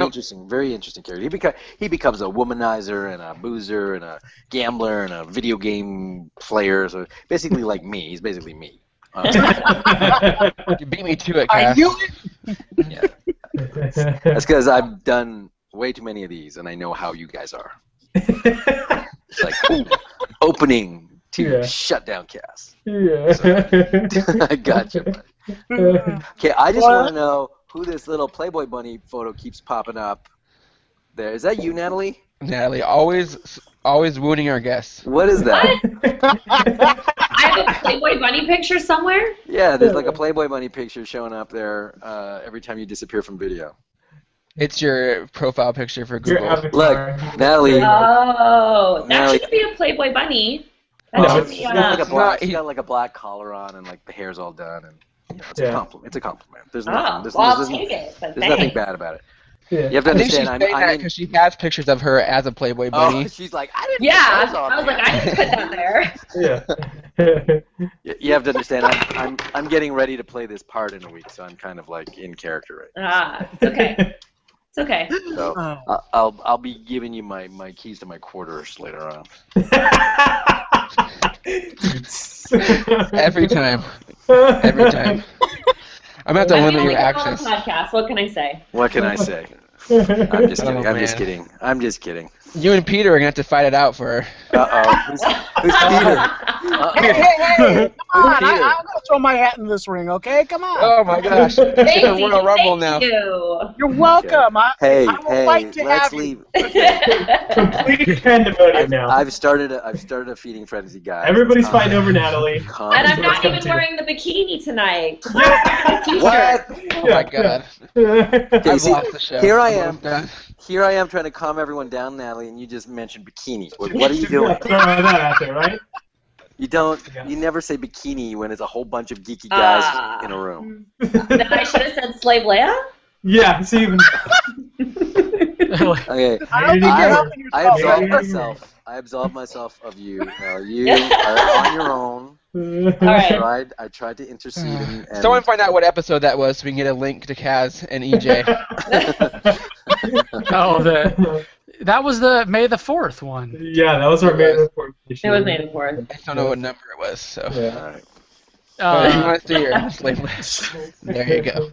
Speaker 5: interesting character. He becomes a womanizer and a boozer and a gambler and a video game player. So basically like me. He's basically me.
Speaker 2: You beat me to it, Cas.
Speaker 6: I knew it.
Speaker 5: Yeah. That's because I've done way too many of these, and I know how you guys are. It's like, ooh, opening to shut down Cas.
Speaker 1: Yeah.
Speaker 5: So, I gotcha, buddy. Okay, I just want to know who this little Playboy bunny photo keeps popping up there. Is that you, Natalie?
Speaker 2: Natalie, always wounding our guests.
Speaker 5: What is that?
Speaker 4: I have a Playboy bunny picture somewhere.
Speaker 5: Yeah, there's like a Playboy bunny picture showing up there every time you disappear from video.
Speaker 2: It's your profile picture for Google.
Speaker 5: Look, Natalie.
Speaker 4: Oh, that
Speaker 5: Natalie.
Speaker 4: shouldn't be a Playboy bunny. That
Speaker 5: No,
Speaker 4: should
Speaker 5: it's
Speaker 4: be,
Speaker 5: he's got like a black collar on and like the hair's all done, and it's a compliment. It's a compliment. There's nothing.
Speaker 4: I'll take it. But
Speaker 5: there's nothing bad about it.
Speaker 1: Yeah.
Speaker 5: You have to
Speaker 2: I think she's
Speaker 5: understand.
Speaker 2: saying that because she has pictures of her as a Playboy bunny.
Speaker 5: Oh, she's like, I didn't.
Speaker 4: yeah,
Speaker 5: put those on
Speaker 4: I was
Speaker 5: there.
Speaker 4: like, I didn't put that there.
Speaker 1: Yeah.
Speaker 5: You have to understand. I'm getting ready to play this part in a week, so I'm kind of like in character right
Speaker 4: It's okay. It's okay.
Speaker 5: now. So I'll be giving you my keys to my quarters later on.
Speaker 2: Every time. Every time. I'm going to have to limit your
Speaker 4: access.
Speaker 2: access.
Speaker 4: Podcast. What can I say?
Speaker 5: What can I say? I'm just kidding.
Speaker 2: Oh,
Speaker 5: I'm just
Speaker 2: man.
Speaker 5: kidding. I'm just kidding.
Speaker 2: You and Peter are gonna have to fight it out for.
Speaker 5: Uh-oh. Who's Peter?
Speaker 6: Hey, come on!
Speaker 5: Peter.
Speaker 6: I'm gonna throw my hat in this ring, okay? Come on.
Speaker 2: Oh my gosh! It's
Speaker 4: Thank
Speaker 2: a Royal Rumble now.
Speaker 4: you.
Speaker 6: You're welcome.
Speaker 5: Hey,
Speaker 6: I will fight to
Speaker 5: let's
Speaker 6: have you.
Speaker 5: leave.
Speaker 1: Complete pandemonium now.
Speaker 5: I've started a feeding frenzy, guys.
Speaker 1: Everybody's fighting over Natalie.
Speaker 4: And I'm not even wearing the bikini tonight. T-shirt.
Speaker 5: What?
Speaker 2: Oh my god!
Speaker 5: Okay,
Speaker 2: I've
Speaker 5: see,
Speaker 2: lost the show.
Speaker 5: here I
Speaker 2: I'm
Speaker 5: am.
Speaker 2: almost done.
Speaker 5: Here I am trying to calm everyone down, Natalie, and you just mentioned bikini. What are you doing?
Speaker 1: Throw that out there, right?
Speaker 5: You don't.
Speaker 1: Yeah.
Speaker 5: You never say bikini when it's a whole bunch of geeky guys in a room.
Speaker 4: Then I should have said Slave Leia?
Speaker 1: Yeah, see, even.
Speaker 5: Okay.
Speaker 6: I don't think you're helping
Speaker 5: I
Speaker 6: yourself.
Speaker 5: absolve
Speaker 1: Yeah.
Speaker 5: myself. I absolve myself of you. Now you are on your own.
Speaker 4: All right.
Speaker 5: I tried to intercede. And
Speaker 2: Someone find out what episode that was so we can get a link to Cas and EJ.
Speaker 3: Oh, that was the May the 4th one.
Speaker 1: Yeah, that was our main report.
Speaker 4: It was May the 4th.
Speaker 2: I just don't know what number it was, so.
Speaker 1: Yeah.
Speaker 5: All right.
Speaker 2: But if you
Speaker 3: Uh,
Speaker 2: want to see your slave list, there you go.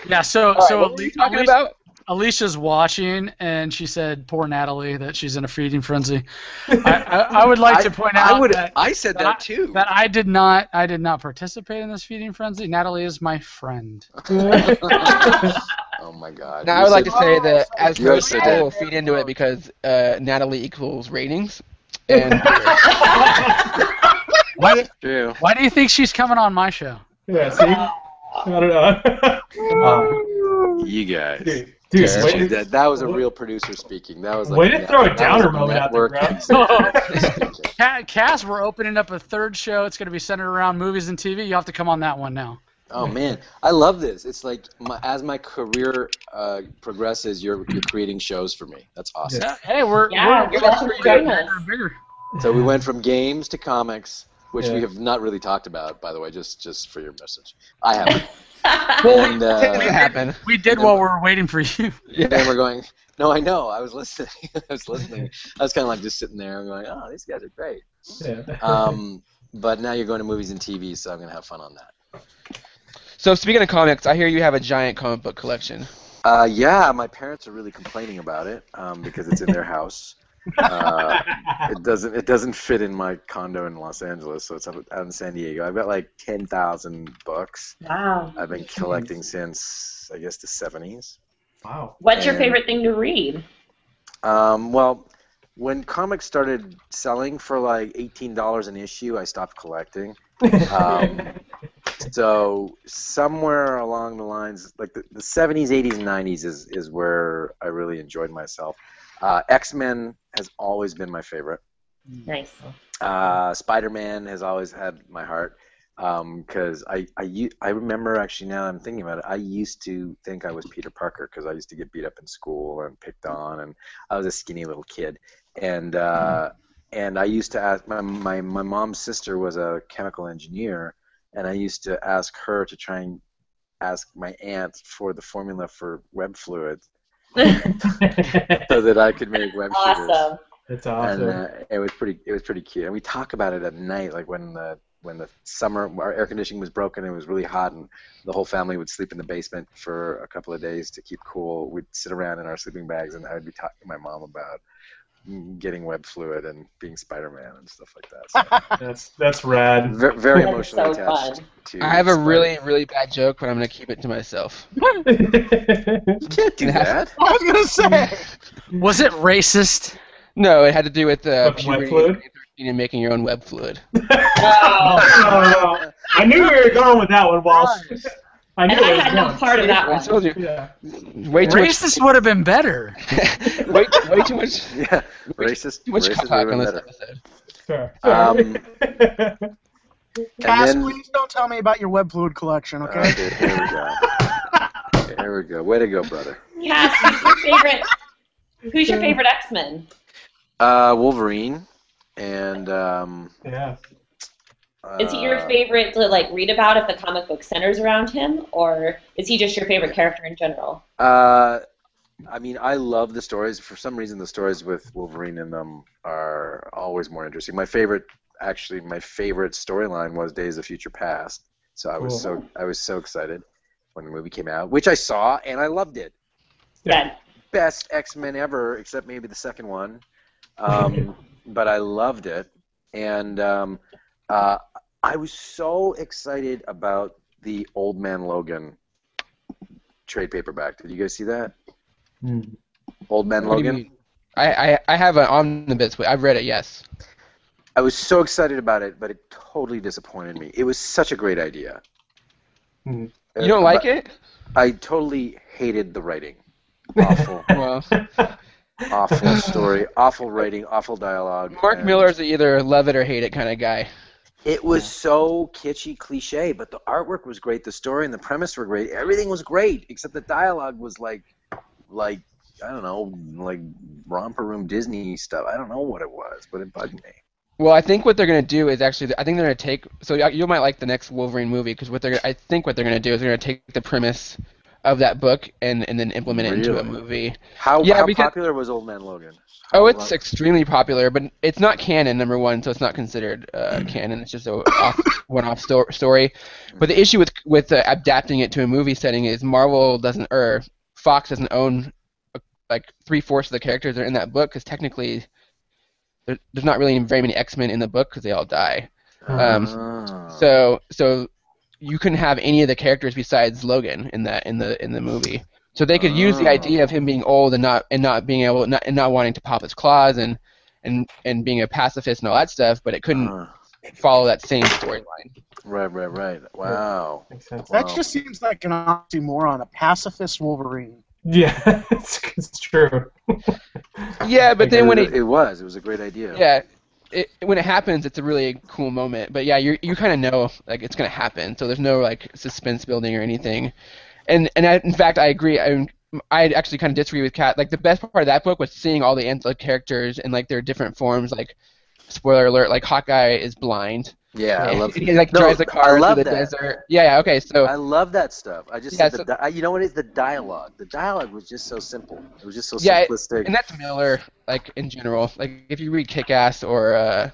Speaker 3: yeah, so
Speaker 2: All right,
Speaker 3: so
Speaker 2: what were you talking about?
Speaker 3: Alicia's watching, and she said, "Poor Natalie, that she's in a feeding frenzy." I would like to point out
Speaker 5: I said that too.
Speaker 3: that I did not participate in this feeding frenzy. Natalie is my friend.
Speaker 5: Oh my God.
Speaker 2: Now I would like to say that as
Speaker 5: You're
Speaker 2: host,
Speaker 5: so
Speaker 2: I
Speaker 5: dead.
Speaker 2: will feed into it because Natalie equals ratings. And
Speaker 3: Why
Speaker 5: True.
Speaker 3: do you think she's coming on my show?
Speaker 1: Yeah, see? I don't know.
Speaker 5: You guys.
Speaker 1: Dude,
Speaker 2: Terrible.
Speaker 5: That was a real producer speaking. That was like
Speaker 1: way to throw a
Speaker 5: that
Speaker 1: downer
Speaker 5: was a
Speaker 1: moment out there,
Speaker 5: network
Speaker 1: bro.
Speaker 3: Cass, we're opening up a third show. It's going to be centered around movies and TV. You have to come on that one now.
Speaker 5: Oh man, I love this. It's like as my career progresses, you're creating shows for me. That's awesome.
Speaker 3: Yeah, hey, we're
Speaker 4: Yeah, you're welcome to join us.
Speaker 3: bigger.
Speaker 5: So we went from games to comics, which
Speaker 1: Yeah.
Speaker 5: we have not really talked about, by the way, just for your message. I haven't.
Speaker 2: well,
Speaker 5: And,
Speaker 2: it happened.
Speaker 3: We did while we were waiting for you.
Speaker 5: and we're going, no, I know. I was listening. I was kind of like just sitting there and going, oh, these guys are great.
Speaker 1: Yeah.
Speaker 5: But now you're going to movies and TV, so I'm going to have fun on that.
Speaker 2: So speaking of comics, I hear you have a giant comic book collection.
Speaker 5: Yeah, my parents are really complaining about it because it's in their house. It doesn't fit in my condo in Los Angeles, so it's out in San Diego. I've got like 10,000 books.
Speaker 4: Wow.
Speaker 5: I've been collecting since I guess the 70s.
Speaker 1: Wow.
Speaker 4: What's your
Speaker 5: And-
Speaker 4: favorite thing to read?
Speaker 5: Well, when comics started selling for like $18 an issue, I stopped collecting. So somewhere along the lines, like the 70s, 80s, and 90s is where I really enjoyed myself. X-Men has always been my favorite.
Speaker 4: Nice.
Speaker 5: Spider-Man has always had my heart because I remember actually now I'm thinking about it. I used to think I was Peter Parker because I used to get beat up in school and picked on, and I was a skinny little kid. And I used to ask my mom's sister was a chemical engineer, and I used to ask her to try and ask my aunt for the formula for web fluid so that I could make web shooters.
Speaker 4: Awesome.
Speaker 1: That's awesome.
Speaker 5: And it was pretty cute. And we talk about it at night, like when the summer our air conditioning was broken and it was really hot, and the whole family would sleep in the basement for a couple of days to keep cool. We'd sit around in our sleeping bags, and I would be talking to my mom about getting web fluid and being Spider-Man and stuff like that. So
Speaker 1: That's rad.
Speaker 5: very
Speaker 4: That's
Speaker 5: emotionally
Speaker 4: so
Speaker 5: attached
Speaker 4: fun.
Speaker 5: to.
Speaker 2: I have a
Speaker 5: Spider-
Speaker 2: really, really bad joke, but I'm going to keep it to myself.
Speaker 5: You can't do that.
Speaker 6: I was gonna say.
Speaker 3: Was it racist?
Speaker 2: No, it had to do with
Speaker 1: With web
Speaker 2: puberty
Speaker 1: fluid?
Speaker 2: and making your own web fluid.
Speaker 4: Oh.
Speaker 1: I knew we were going with that one, Walsh. I knew
Speaker 4: And I
Speaker 1: it was
Speaker 4: had no
Speaker 1: going.
Speaker 4: part of that
Speaker 2: I
Speaker 4: one.
Speaker 2: told you.
Speaker 1: Yeah.
Speaker 2: Way too much.
Speaker 3: Racist would have been better.
Speaker 2: way too much.
Speaker 5: Yeah, racist.
Speaker 2: Too much
Speaker 5: racist
Speaker 2: cock
Speaker 5: would
Speaker 2: on
Speaker 5: have
Speaker 2: this
Speaker 5: been
Speaker 2: episode.
Speaker 1: Fair.
Speaker 6: Cass,
Speaker 5: then-
Speaker 6: please don't tell me about your web fluid collection, okay?
Speaker 5: Okay, here we go. Here we go. Way to go, brother.
Speaker 4: Cass, who's your favorite X-Men?
Speaker 5: Wolverine, and
Speaker 1: Yeah.
Speaker 4: Is he your favorite to like read about if the comic book centers around him, or is he just your favorite character in general?
Speaker 5: I mean, I love the stories. For some reason, the stories with Wolverine in them are always more interesting. My favorite storyline was Days of Future Past. So I was
Speaker 1: Cool.
Speaker 5: so excited when the movie came out, which I saw and I loved it. best X-Men ever, except maybe the second one. But I loved it, and I was so excited about the Old Man Logan trade paperback. Did you guys see that? Old Man
Speaker 2: What do you
Speaker 5: Logan?
Speaker 2: mean? I have an omnibus. I've read it, yes.
Speaker 5: I was so excited about it, but it totally disappointed me. It was such a great idea.
Speaker 2: You don't like it?
Speaker 5: I totally hated the writing. Awful.
Speaker 2: Well,
Speaker 5: Awful story, awful writing, awful dialogue.
Speaker 2: Mark Miller's either love it or hate it kind of guy.
Speaker 5: It was so kitschy, cliche, but the artwork was great, the story and the premise were great. Everything was great, except the dialogue was like I don't know, like romper room Disney stuff. I don't know what it was, but it bugged me.
Speaker 2: Well, I think what they're going to do is actually, I think they're going to take, so you might like the next Wolverine movie, because I think what they're going to do is they're going to take the premise of that book and then implement it into a movie.
Speaker 5: How popular was Old Man Logan?
Speaker 2: It's extremely popular, but it's not canon, number one, so it's not considered canon. It's just a one-off story. But the issue with adapting it to a movie setting is Fox doesn't own like 3/4 of the characters that are in that book, because technically there's not really very many X-Men in the book because they all die. So you couldn't have any of the characters besides Logan in the movie. So they could use the idea of him being old and not being able and not wanting to pop his claws and being a pacifist and all that stuff, but it couldn't follow that same storyline.
Speaker 5: Right. Wow.
Speaker 1: Makes sense.
Speaker 6: That just seems like an oxymoron, a pacifist Wolverine.
Speaker 1: Yeah, it's true.
Speaker 2: Yeah, but then when
Speaker 5: it was a great idea.
Speaker 2: Yeah, when it happens, it's a really cool moment. But yeah, you kind of know like it's gonna happen, so there's no like suspense building or anything. And in fact, I agree. I actually kind of disagree with Kat. Like the best part of that book was seeing all the characters and like their different forms. Like spoiler alert, like Hawkeye is blind.
Speaker 5: Yeah, I love.
Speaker 2: He drives the car through the desert. Yeah. Okay, so
Speaker 5: I love that stuff. I just you know what it is? The dialogue. The dialogue was just so simple. It was just so simplistic.
Speaker 2: And that's Miller, like in general. Like if you read Kick-Ass or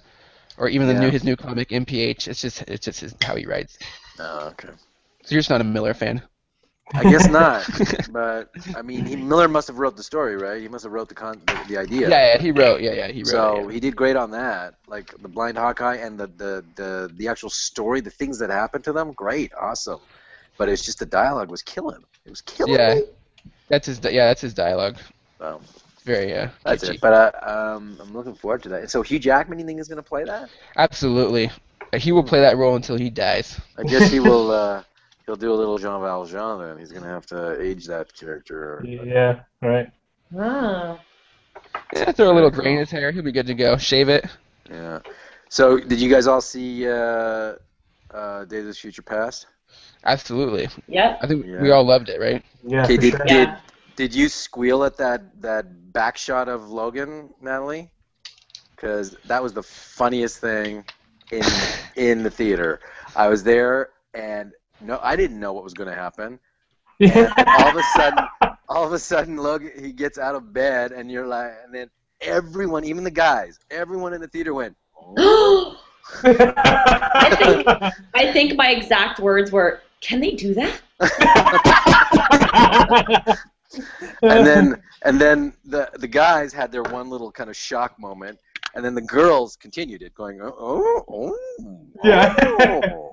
Speaker 2: even his new comic MPH, it's just how he writes.
Speaker 5: Oh, okay.
Speaker 2: So you're just not a Miller fan.
Speaker 5: I guess not, but I mean, Miller must have wrote the story, right? He must have wrote the idea.
Speaker 2: Yeah, he wrote.
Speaker 5: So he did great on that, like the blind Hawkeye and the actual story, the things that happened to them. Great, awesome, but it's just the dialogue was killing. It was killing.
Speaker 2: Yeah,
Speaker 5: me.
Speaker 2: that's his dialogue.
Speaker 5: So
Speaker 2: very
Speaker 5: that's
Speaker 2: kitschy.
Speaker 5: it. But I'm looking forward to that. So Hugh Jackman, you think is going to play that?
Speaker 2: Absolutely, he will play that role until he dies.
Speaker 5: I guess he will. He'll do a little Jean Valjean then. He's going to have to age that character.
Speaker 1: Yeah, right.
Speaker 4: Ah.
Speaker 2: Yeah, throw a little gray in his hair. He'll be good to go. Shave it.
Speaker 5: Yeah. So, did you guys all see Days of the Future Past?
Speaker 2: Absolutely.
Speaker 4: Yeah.
Speaker 2: I think we all loved it, right?
Speaker 1: Yeah.
Speaker 5: Okay.
Speaker 1: For sure.
Speaker 5: Did you squeal at that back shot of Logan, Natalie? Because that was the funniest thing in the theater. I was there and. No, I didn't know what was going to happen. And all of a sudden, Logan, he gets out of bed, and you're like, and then everyone, even the guys, everyone in the theater went, oh.
Speaker 4: I think my exact words were, "Can they do that?"
Speaker 5: and then the guys had their one little kind of shock moment. And then the girls continued it, going,
Speaker 1: yeah.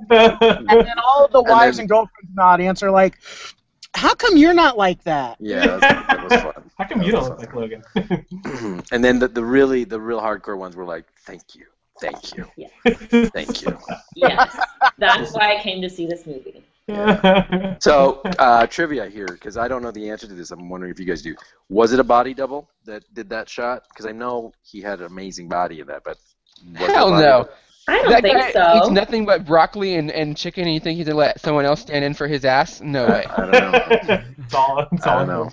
Speaker 6: And then all of the wives and girlfriends in the audience are like, how come you're not like that?
Speaker 5: Yeah, that was fun.
Speaker 1: How come you don't look like Logan?
Speaker 5: And then the real hardcore ones were like, thank you.
Speaker 4: Yes.
Speaker 5: Thank you.
Speaker 4: Yes, that's why I came to see this movie.
Speaker 5: Yeah. So, trivia here, because I don't know the answer to this. I'm wondering if you guys do. Was it a body double that did that shot? Because I know he had an amazing body in that, but
Speaker 2: hell no.
Speaker 4: I don't think so.
Speaker 2: Eats nothing but broccoli and chicken, and you think he's gonna let someone else stand in for his ass? No way.
Speaker 5: I don't know.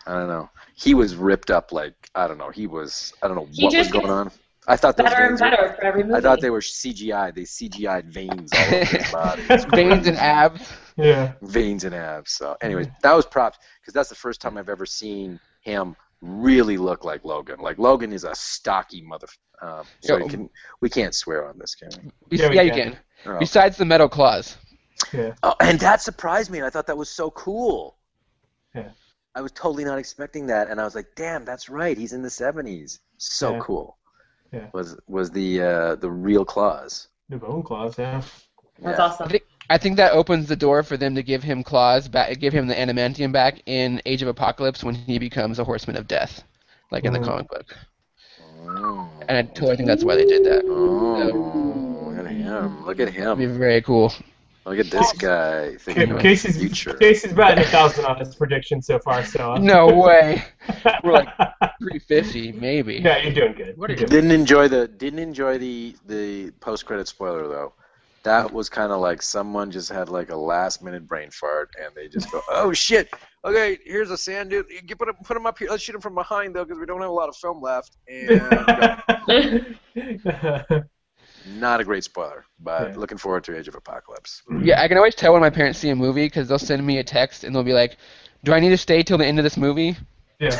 Speaker 1: I don't
Speaker 5: know. He was ripped up like I don't know. I don't know what was going on. I thought
Speaker 4: better and better for every movie.
Speaker 5: I thought they were CGI. They CGI'd veins all over his body.
Speaker 2: Veins and abs.
Speaker 1: Yeah.
Speaker 5: Veins and abs. So, anyways, that was props because that's the first time I've ever seen him really look like Logan. Like Logan is a stocky mother. We can't swear on this, can we?
Speaker 2: Yeah, you can. Oh. Besides the metal claws.
Speaker 1: Yeah.
Speaker 5: Oh, and that surprised me. I thought that was so cool.
Speaker 1: Yeah.
Speaker 5: I was totally not expecting that, and I was like, damn, that's right. He's in the 70s. So cool.
Speaker 1: Yeah.
Speaker 5: Was the real claws.
Speaker 1: The bone claws, yeah.
Speaker 4: That's awesome.
Speaker 2: I think that opens the door for them to give him claws back, give him the adamantium back in Age of Apocalypse when he becomes a Horseman of Death, like in the comic book.
Speaker 5: Oh.
Speaker 2: And I totally think that's why they did that.
Speaker 5: Oh, look at him. Look at
Speaker 2: That'd be
Speaker 5: him.
Speaker 2: very cool.
Speaker 5: Look at this guy thinking about the
Speaker 1: Casey's
Speaker 5: future.
Speaker 1: batting 1,000 on his prediction so far, so.
Speaker 2: No way. We're like 350, maybe.
Speaker 1: Yeah, you're doing good.
Speaker 3: What are you
Speaker 5: Didn't enjoy the post-credit spoiler though. That was kind of like someone just had like a last-minute brain fart, and they just go, "Oh shit! Okay, here's a sand dude. You put him up here. Let's shoot him from behind though, because we don't have a lot of film left." And not a great spoiler, but looking forward to Age of Apocalypse.
Speaker 2: Yeah, I can always tell when my parents see a movie because they'll send me a text and they'll be like, "Do I need to stay till the end of this movie?
Speaker 1: Yeah.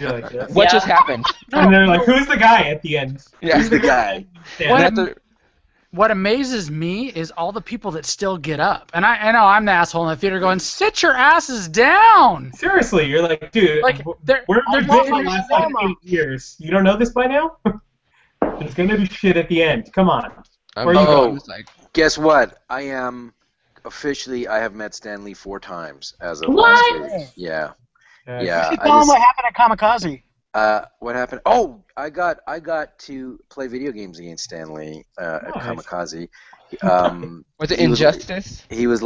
Speaker 1: You're like, yes.
Speaker 2: What just happened?"
Speaker 1: And they're like, "Who's the guy at the end?"
Speaker 2: Yeah.
Speaker 5: Who's the guy?
Speaker 1: Yeah.
Speaker 3: What amazes me is all the people that still get up. And I know I'm the asshole in the theater going, sit your asses down.
Speaker 1: Seriously, you're like, dude,
Speaker 3: Like, they're
Speaker 1: been for the last like 8 years. You don't know this by now? There's gonna be shit at the end. Come on. Where are you going?
Speaker 2: It's like,
Speaker 5: Guess what? I have met Stan Lee 4 times as of
Speaker 4: What?
Speaker 5: last week. Yeah.
Speaker 1: Yeah.
Speaker 5: Yeah.
Speaker 6: Tell them what happened at Kamikaze.
Speaker 5: What happened? Oh, I got to play video games against Stan Lee at
Speaker 1: Nice.
Speaker 5: Kamikaze.
Speaker 2: was it
Speaker 5: he was-
Speaker 2: Injustice?
Speaker 5: He was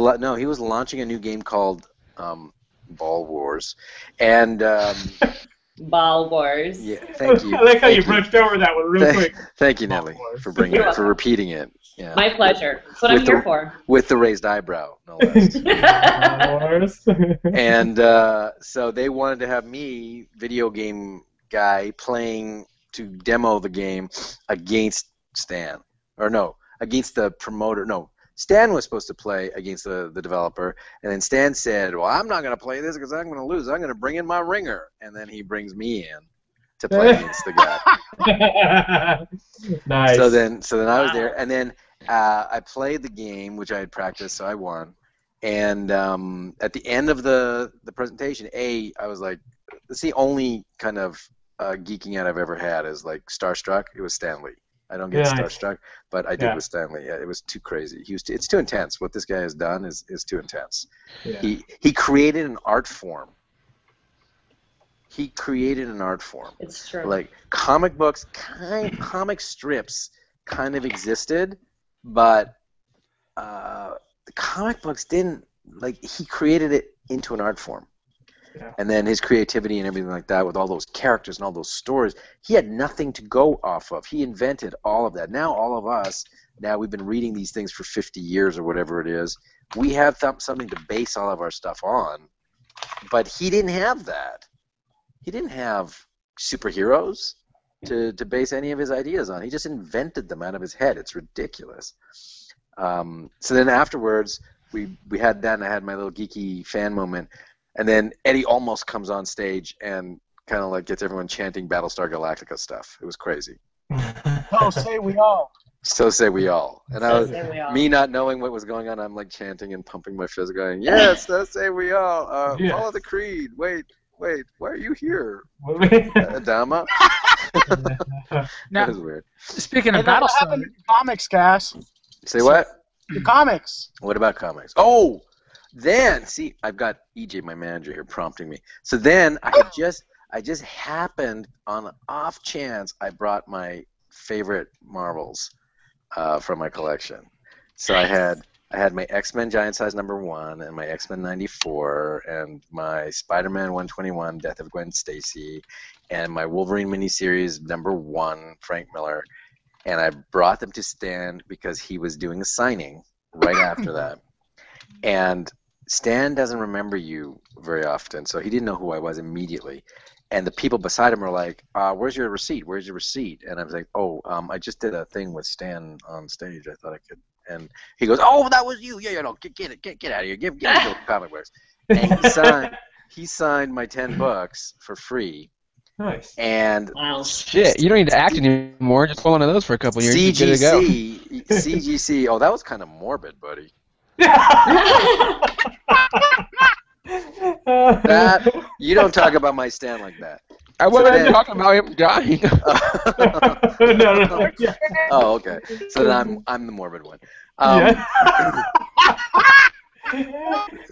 Speaker 5: launching a new game called Ball Wars, and
Speaker 4: Ball Wars.
Speaker 5: yeah, thank you.
Speaker 1: I like how
Speaker 5: Thank
Speaker 1: you brushed over that one real quick.
Speaker 5: Thank you,
Speaker 1: Ball
Speaker 5: Natalie,
Speaker 1: Wars.
Speaker 5: for bringing
Speaker 4: You're
Speaker 5: it, for repeating it. Yeah.
Speaker 4: My pleasure. That's what I'm
Speaker 5: With
Speaker 4: here
Speaker 5: the-
Speaker 4: for.
Speaker 5: With the raised eyebrow, no less.
Speaker 1: Wars.
Speaker 5: And so they wanted to have me, video game guy, playing to demo the game against Stan. Or no, against the promoter. No, Stan was supposed to play against the developer, and then Stan said, well, I'm not going to play this because I'm going to lose. I'm going to bring in my ringer. And then he brings me in to play against the guy.
Speaker 1: Nice.
Speaker 5: So then I was there, and then I played the game, which I had practiced, so I won. And at the end of the presentation, I was like, it's the only kind of geeking out I've ever had is like starstruck. It was Stan Lee. I don't get
Speaker 1: Nice.
Speaker 5: starstruck, but I did with Stan Lee. Yeah, it was too crazy. It's too intense. What this guy has done is too intense.
Speaker 1: Yeah.
Speaker 5: He created an art form.
Speaker 4: It's true.
Speaker 5: Like comic books, comic strips kind of existed, but the comic books didn't. Like he created it into an art form.
Speaker 1: Yeah.
Speaker 5: And then his creativity and everything like that with all those characters and all those stories, he had nothing to go off of. He invented all of that. Now all of us, we've been reading these things for 50 years or whatever it is. We have something to base all of our stuff on. But he didn't have that. He didn't have superheroes to base any of his ideas on. He just invented them out of his head. It's ridiculous. So then afterwards, we had that, and I had my little geeky fan moment. And then Eddie almost comes on stage and kind of like gets everyone chanting Battlestar Galactica stuff. It was crazy.
Speaker 6: So say we all.
Speaker 5: So say we all. And I was,
Speaker 4: So say we all.
Speaker 5: me not knowing what was going on, I'm like chanting and pumping my fist, going, yes, so say we all.
Speaker 1: Yes.
Speaker 5: Follow the creed. Wait, why are you here, Adama?
Speaker 3: Now,
Speaker 5: That was weird.
Speaker 3: speaking of
Speaker 6: And then what
Speaker 3: Battlestar,
Speaker 6: happened to the comics, Cass?
Speaker 5: Say what?
Speaker 6: The comics.
Speaker 5: What about comics? Oh, then see, I've got EJ, my manager, here prompting me. So then I just happened on an off chance I brought my favorite Marvels from my collection. So I had my X-Men Giant Size #1 and my X-Men 94 and my Spider-Man 121 Death of Gwen Stacy and my Wolverine miniseries #1 Frank Miller. And I brought them to Stan because he was doing a signing right after that. And Stan doesn't remember you very often, so he didn't know who I was immediately. And the people beside him were like, where's your receipt? Where's your receipt? And I was like, I just did a thing with Stan on stage. I thought I could. And he goes, oh, that was you. Yeah, no, get out of here. Give me those comic books. And he signed my 10 books for free.
Speaker 1: Nice.
Speaker 5: And
Speaker 4: Wow.
Speaker 2: shit, you don't need to act anymore. Just hold on to those for a couple years. You're good to go.
Speaker 5: CGC. Oh, that was kind of morbid, buddy. That you don't talk about my stand like that.
Speaker 2: I wasn't talking about him dying.
Speaker 1: No. Yeah.
Speaker 5: Oh, okay. So then I'm the morbid one.
Speaker 1: Yeah.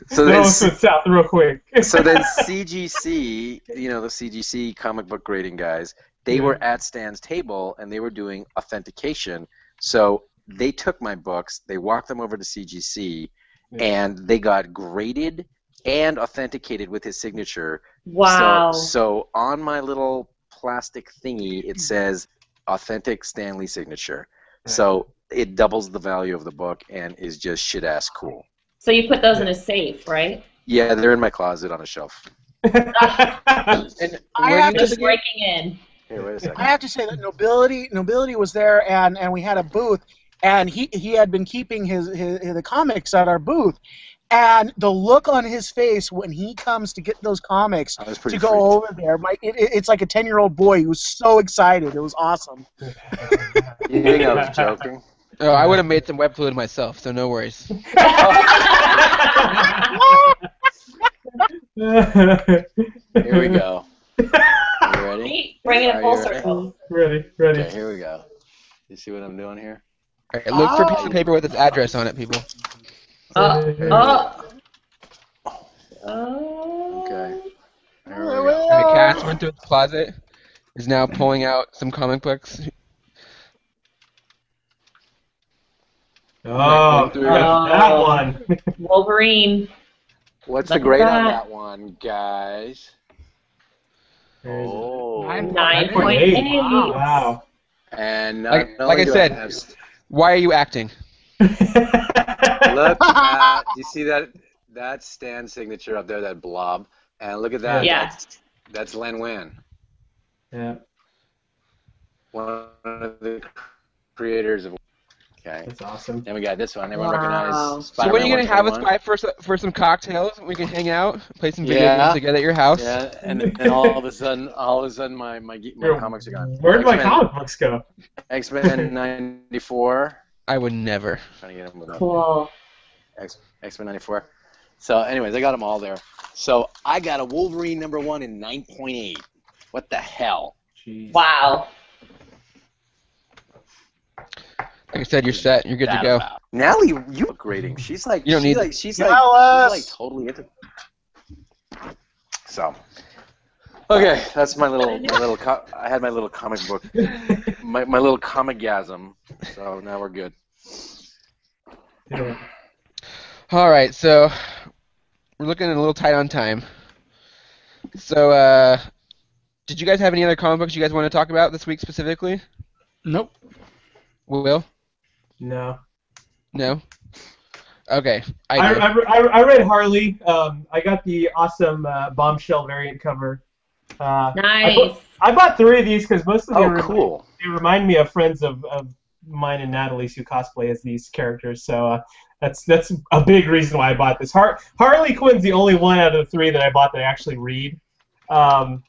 Speaker 5: So
Speaker 1: that
Speaker 5: then,
Speaker 1: was went south real quick.
Speaker 5: so then CGC, the CGC comic book grading guys, they were at Stan's table and they were doing authentication. So they took my books, they walked them over to CGC, and they got graded and authenticated with his signature.
Speaker 4: Wow.
Speaker 5: So on my little plastic thingy, it says authentic Stanley signature. So it doubles the value of the book and is just shit-ass cool.
Speaker 4: So you put those in a safe, right?
Speaker 5: Yeah, they're in my closet on a shelf.
Speaker 2: And
Speaker 6: I have
Speaker 4: Just
Speaker 6: to
Speaker 4: breaking in.
Speaker 5: Here, wait a second.
Speaker 6: I have to say that Nobility was there, and we had a booth, and he had been keeping the comics at our booth, and the look on his face when he comes to get those comics to go
Speaker 5: freaked.
Speaker 6: over there, it's like a 10-year-old boy who's so excited. It was awesome.
Speaker 5: You think I was joking?
Speaker 2: Oh, I would have made some web fluid myself, so no worries.
Speaker 5: Here we go. You ready?
Speaker 4: Bring it
Speaker 5: Are
Speaker 4: full
Speaker 5: you ready?
Speaker 4: circle.
Speaker 1: Ready.
Speaker 5: Okay, here we go. You see what I'm doing here?
Speaker 2: All right, look for a piece of paper with its address on it, people.
Speaker 5: Okay. There we
Speaker 2: All
Speaker 5: go.
Speaker 2: right, Cass went through the closet, is now pulling out some comic books.
Speaker 1: Oh, that one.
Speaker 4: Wolverine.
Speaker 5: What's
Speaker 4: Look
Speaker 5: the grade
Speaker 4: at
Speaker 5: on
Speaker 4: that.
Speaker 5: that one, guys? Oh.
Speaker 4: 9.8.
Speaker 1: Wow.
Speaker 5: And
Speaker 2: Like
Speaker 5: only
Speaker 2: I
Speaker 5: do
Speaker 2: said,
Speaker 5: have
Speaker 2: why are you acting?
Speaker 5: look at, do you see that Stan signature up there, that blob? And look at that.
Speaker 4: Yeah.
Speaker 5: That's Len Wan,
Speaker 1: Yeah,
Speaker 5: one of the creators of. Okay.
Speaker 1: that's awesome.
Speaker 5: Then we got this one. Everyone
Speaker 4: Wow.
Speaker 5: recognizes
Speaker 2: So
Speaker 5: Spider-Man
Speaker 2: when are you going to have us
Speaker 5: 121?
Speaker 2: by for some cocktails? We can hang out, play some video games together at your house.
Speaker 5: Yeah, and all of a sudden, my comics are gone.
Speaker 1: Where'd my
Speaker 5: X-Men-
Speaker 1: comic books go?
Speaker 5: X-Men 94.
Speaker 2: I would never.
Speaker 5: Trying to get them
Speaker 4: Cool.
Speaker 5: X-Men 94. So, anyways, I got them all there. So I got a Wolverine #1 in 9.8. What the hell?
Speaker 1: Jeez.
Speaker 4: Wow.
Speaker 2: Like I said, you're set. You're good to go.
Speaker 5: Natalie, you look grading. She's like,
Speaker 2: You don't need-
Speaker 5: she's
Speaker 6: Jealous.
Speaker 5: like totally into. So, okay, that's my little. I had my little comic book, my little comic-gasm. So now we're good.
Speaker 1: Yeah.
Speaker 2: All right, so we're looking a little tight on time. So, did you guys have any other comic books you guys want to talk about this week specifically?
Speaker 3: Nope.
Speaker 2: Will?
Speaker 1: No.
Speaker 2: No? Okay.
Speaker 1: I read Harley. I got the awesome bombshell variant cover.
Speaker 4: Nice.
Speaker 1: I bought 3 of these because most of them
Speaker 5: Cool.
Speaker 1: they remind me of friends of mine and Natalie's who cosplay as these characters. So that's a big reason why I bought this. Harley Quinn's the only one out of the 3 that I bought that I actually read.
Speaker 5: Who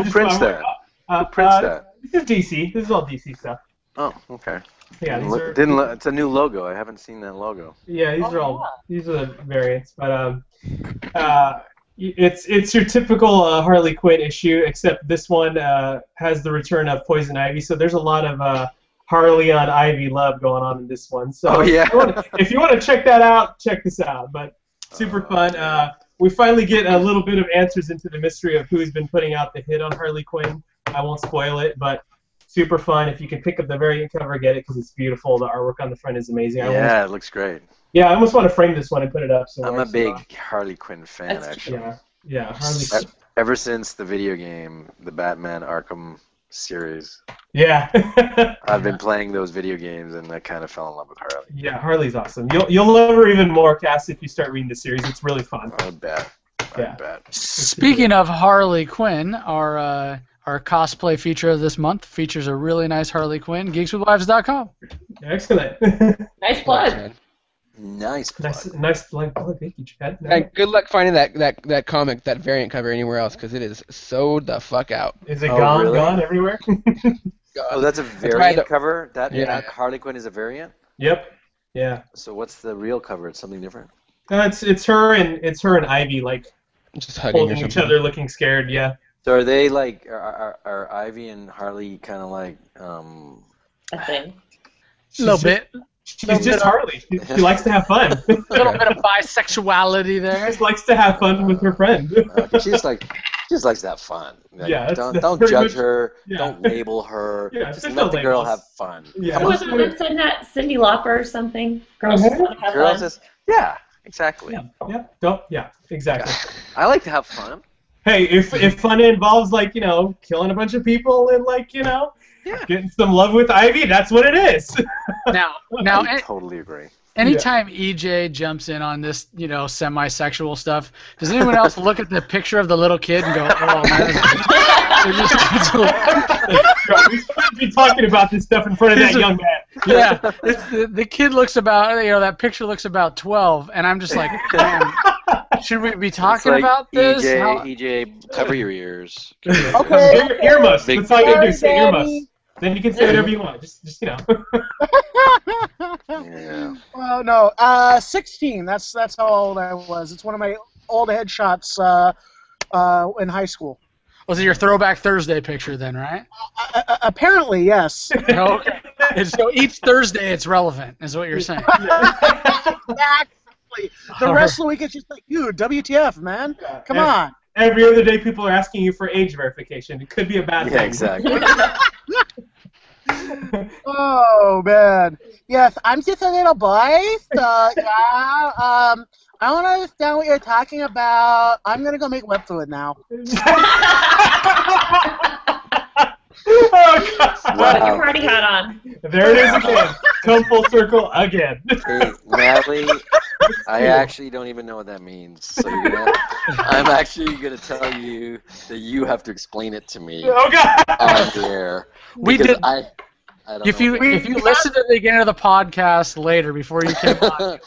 Speaker 5: prints that? Who prints that?
Speaker 1: This is DC. This is all DC stuff.
Speaker 5: Oh, okay.
Speaker 1: Yeah, these are.
Speaker 5: It's a new logo. I haven't seen that logo.
Speaker 1: Yeah, these are the variants, but it's your typical Harley Quinn issue, except this one has the return of Poison Ivy. So there's a lot of Harley on Ivy love going on in this one. So if you want to check that out, check this out. But super fun. We finally get a little bit of answers into the mystery of who's been putting out the hit on Harley Quinn. I won't spoil it, but super fun. If you can pick up the variant cover, get it because it's beautiful. The artwork on the front is amazing.
Speaker 5: It looks great.
Speaker 1: Yeah, I almost want to frame this one and put it up somewhere.
Speaker 5: I'm a big Harley Quinn fan, actually.
Speaker 1: Yeah, Harley.
Speaker 5: Ever since the video game, the Batman Arkham series.
Speaker 1: Yeah.
Speaker 5: I've been playing those video games, and I kind of fell in love with Harley.
Speaker 1: Yeah, Harley's awesome. You'll love her even more, Cass, if you start reading the series. It's really fun.
Speaker 5: I bet. I bet.
Speaker 3: Speaking of Harley Quinn, our cosplay feature of this month features a really nice Harley Quinn. GeeksWithWives.com.
Speaker 1: Excellent.
Speaker 4: Nice plug.
Speaker 5: Nice plug.
Speaker 1: Nice plug. Thank you, Chad.
Speaker 2: And good luck finding that comic, that variant cover anywhere else, because it is sold the fuck out.
Speaker 1: Is it gone?
Speaker 5: Really?
Speaker 1: Gone everywhere?
Speaker 5: Oh, that's a variant cover? That
Speaker 2: Yeah.
Speaker 5: Harley Quinn is a variant?
Speaker 1: Yep. Yeah.
Speaker 5: So what's the real cover? It's something different?
Speaker 1: It's her and Ivy like
Speaker 2: Just hugging or
Speaker 1: holding each
Speaker 2: something.
Speaker 1: other, looking scared. Yeah.
Speaker 5: So are they like are Ivy and Harley kind of like
Speaker 4: A thing.
Speaker 3: A little bit.
Speaker 1: She's just Harley. She likes to have fun.
Speaker 3: A little bit of bisexuality
Speaker 1: She
Speaker 3: there.
Speaker 1: just likes to have fun with her friend.
Speaker 5: she just likes to have fun. Like,
Speaker 1: Yeah,
Speaker 5: don't
Speaker 1: pretty
Speaker 5: judge
Speaker 1: much-
Speaker 5: her.
Speaker 1: yeah.
Speaker 5: Don't label her.
Speaker 1: Yeah,
Speaker 5: just
Speaker 1: there's
Speaker 5: let
Speaker 1: no
Speaker 5: the girl
Speaker 1: labels.
Speaker 5: have fun.
Speaker 1: Yeah.
Speaker 4: Who was the one that said that? Cyndi Lauper or something? Girls
Speaker 1: Mhm.
Speaker 4: just want to have
Speaker 5: Girls
Speaker 4: fun.
Speaker 5: just exactly.
Speaker 1: Yeah, exactly.
Speaker 5: I like to have fun.
Speaker 1: Hey, if fun involves like killing a bunch of people and like getting some love with Ivy, that's what it is.
Speaker 3: Now,
Speaker 5: I totally agree.
Speaker 3: anytime EJ jumps in on this, semi-sexual stuff, does anyone else look at the picture of the little kid and go, "Oh man"?
Speaker 1: We shouldn't be talking about this stuff in front of that young man.
Speaker 3: Yeah, the kid looks about, that picture looks about 12, and I'm just like, man, should we be talking
Speaker 5: It's like,
Speaker 3: about this?
Speaker 5: EJ, cover your ears.
Speaker 6: Okay.
Speaker 1: Earmuffs.
Speaker 5: Big-
Speaker 1: That's all you do. Say
Speaker 6: Sorry,
Speaker 1: earmuffs.
Speaker 6: Daddy.
Speaker 1: Then you can say whatever you want. Just
Speaker 5: Yeah.
Speaker 6: Well, no. 16. That's how old I was. It's one of my old headshots in high school.
Speaker 3: Was it your Throwback Thursday picture then, right?
Speaker 6: Apparently, yes.
Speaker 3: Okay. And so each Thursday it's relevant, is what you're saying.
Speaker 6: Exactly. The rest of the week it's just like, dude, WTF, man? Come on.
Speaker 1: Every other day, people are asking you for age verification. It could be a bad
Speaker 5: Yeah,
Speaker 1: thing.
Speaker 5: exactly.
Speaker 6: Oh man. Yes, I'm just a little boy. So yeah. I don't understand what you're talking about. I'm gonna go make web fluid now.
Speaker 1: Oh, God.
Speaker 4: Put your party hat on.
Speaker 1: There it is again. Come full circle again.
Speaker 5: Hey, Natalie, I actually don't even know what that means. So I'm actually going to tell you that you have to explain it to me
Speaker 1: Oh, God.
Speaker 5: on there.
Speaker 3: We
Speaker 5: because
Speaker 3: did.
Speaker 5: I don't
Speaker 3: If
Speaker 5: know.
Speaker 3: you listen to the beginning of the podcast later before you came on,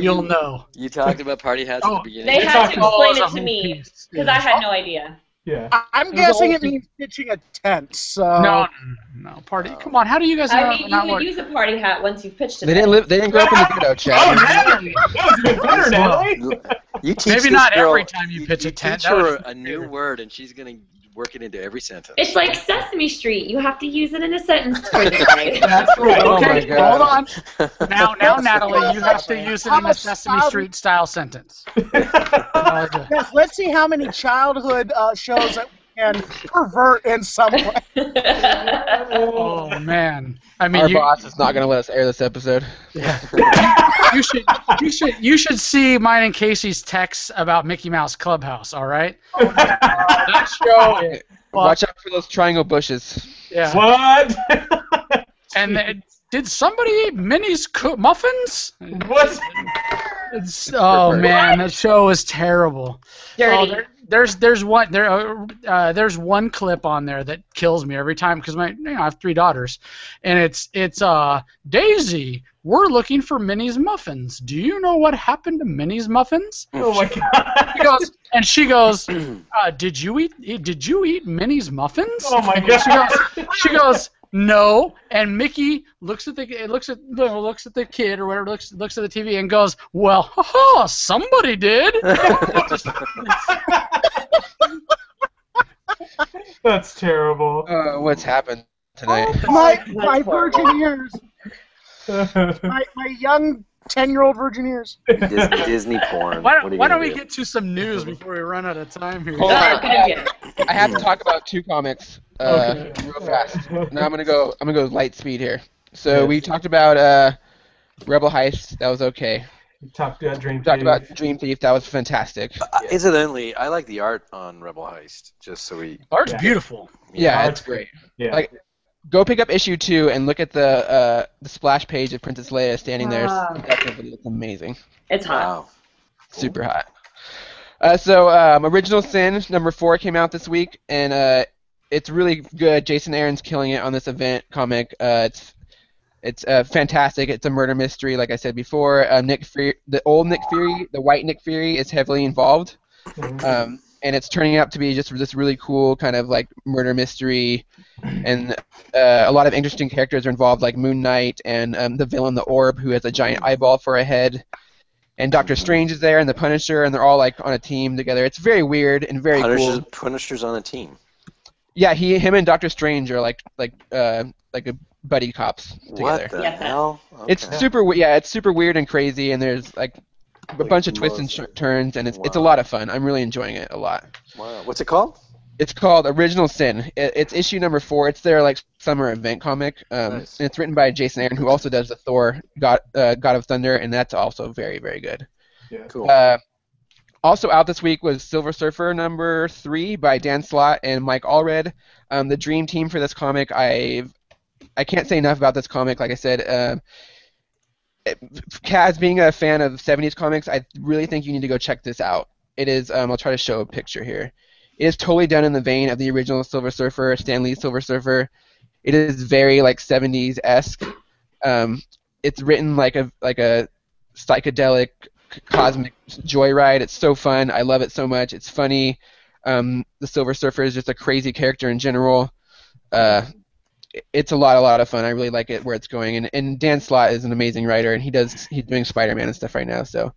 Speaker 3: you'll know.
Speaker 5: You talked about party hats at the beginning.
Speaker 4: They had to explain
Speaker 3: Oh,
Speaker 4: it to me because I had no idea.
Speaker 1: Yeah.
Speaker 6: I'm guessing it means pitching a tent. So
Speaker 3: No, party. Come on, how do you guys
Speaker 4: I
Speaker 3: not,
Speaker 4: mean, you
Speaker 3: not
Speaker 4: could
Speaker 3: work?
Speaker 4: use a party hat once you've pitched it.
Speaker 2: They didn't grow up in the ghetto,
Speaker 1: Oh,
Speaker 2: Chad.
Speaker 1: Natalie. That was even better, Natalie.
Speaker 5: You teach
Speaker 3: Maybe
Speaker 5: this
Speaker 3: not
Speaker 5: girl,
Speaker 3: every time you pitch a tent.
Speaker 5: Teach
Speaker 3: That
Speaker 5: her
Speaker 3: was
Speaker 5: a new word, and she's going to work it into every sentence.
Speaker 4: It's like Sesame Street. You have to use it in a sentence for the day.
Speaker 1: That's right.
Speaker 2: Oh, my
Speaker 3: Okay,
Speaker 2: God.
Speaker 3: hold on. Now, Natalie, you have to use it in a Sesame Street style sentence.
Speaker 6: yes, let's see how many childhood shows that we can pervert in some way.
Speaker 3: Oh man, I mean,
Speaker 2: Our boss is not going to let us air this episode.
Speaker 3: you should see mine and Casey's texts about Mickey Mouse Clubhouse. All right, that show. is
Speaker 2: Watch out for those triangle bushes.
Speaker 3: Yeah.
Speaker 1: What?
Speaker 3: And did somebody eat Minnie's muffins?
Speaker 1: What?
Speaker 3: Oh man, that show is terrible.
Speaker 4: Dirty.
Speaker 3: Oh, there's one clip on there that kills me every time because I have 3 daughters, and it's Daisy. We're looking for Minnie's muffins. Do you know what happened to Minnie's muffins?
Speaker 1: Oh my God.
Speaker 3: She goes, did you eat Minnie's muffins?
Speaker 1: Oh my
Speaker 3: And
Speaker 1: God.
Speaker 3: She goes, no. And Mickey looks at the kid or whatever, looks at the TV and goes, well, somebody did.
Speaker 1: That's terrible.
Speaker 2: What's happened tonight?
Speaker 6: My virgin ears. My young 10-year-old virgin ears.
Speaker 5: Disney porn.
Speaker 3: Why
Speaker 5: What are you
Speaker 3: don't
Speaker 5: gonna
Speaker 3: we
Speaker 5: do?
Speaker 3: get to some news before we run out of time here?
Speaker 2: Hold on.
Speaker 4: Good idea.
Speaker 2: I have to talk about 2 comics
Speaker 1: Okay.
Speaker 2: real fast. Now I'm gonna go light speed here. So we talked about Rebel Heist. That was okay.
Speaker 1: We talked about Dream
Speaker 2: We talked
Speaker 1: Thief.
Speaker 2: about Dream Thief. That was fantastic.
Speaker 5: Incidentally, I like the art on Rebel Heist. Just so we.
Speaker 3: Art's
Speaker 1: Yeah.
Speaker 3: beautiful.
Speaker 2: Yeah,
Speaker 1: Yeah,
Speaker 2: it's great.
Speaker 1: Yeah.
Speaker 2: Like, go pick up issue 2 and look at the splash page of Princess Leia standing there.
Speaker 4: Wow.
Speaker 2: It's amazing.
Speaker 4: It's hot.
Speaker 5: Wow.
Speaker 2: Super hot. Original Sin number 4 came out this week, and it's really good. Jason Aaron's killing it on this event comic. It's fantastic. It's a murder mystery, like I said before. Nick Fury, the old Nick Fury, the white Nick Fury, is heavily involved, and it's turning out to be just this really cool kind of like murder mystery, and a lot of interesting characters are involved, like Moon Knight and the villain, the Orb, who has a giant eyeball for a head. and Doctor Strange is there, and the Punisher, and they're all like on a team together. It's very weird and very cool.
Speaker 5: Punisher's on a team.
Speaker 2: Yeah, him and Doctor Strange are like a buddy cops together.
Speaker 5: What the hell? Okay.
Speaker 2: It's super weird and crazy, and there's like a bunch of twists and turns, and it's a lot of fun. I'm really enjoying it a lot.
Speaker 5: Wow. What's it called?
Speaker 2: It's called Original Sin. It's issue number 4. It's their like summer event comic.
Speaker 5: Nice.
Speaker 2: And it's written by Jason Aaron, who also does the Thor God of Thunder, and that's also very, very good.
Speaker 1: Yeah.
Speaker 5: Cool.
Speaker 2: Also out this week was Silver Surfer number 3 by Dan Slott and Mike Allred. The dream team for this comic. I can't say enough about this comic. Like I said, Cas, being a fan of 70s comics, I really think you need to go check this out. It is. I'll try to show a picture here. It is totally done in the vein of the original Silver Surfer, Stan Lee's Silver Surfer. It is very like 70s-esque. It's written like a psychedelic cosmic joyride. It's so fun. I love it so much. It's funny. The Silver Surfer is just a crazy character in general. It's a lot of fun. I really like it where it's going. And Dan Slott is an amazing writer, and he's doing Spider-Man and stuff right now. So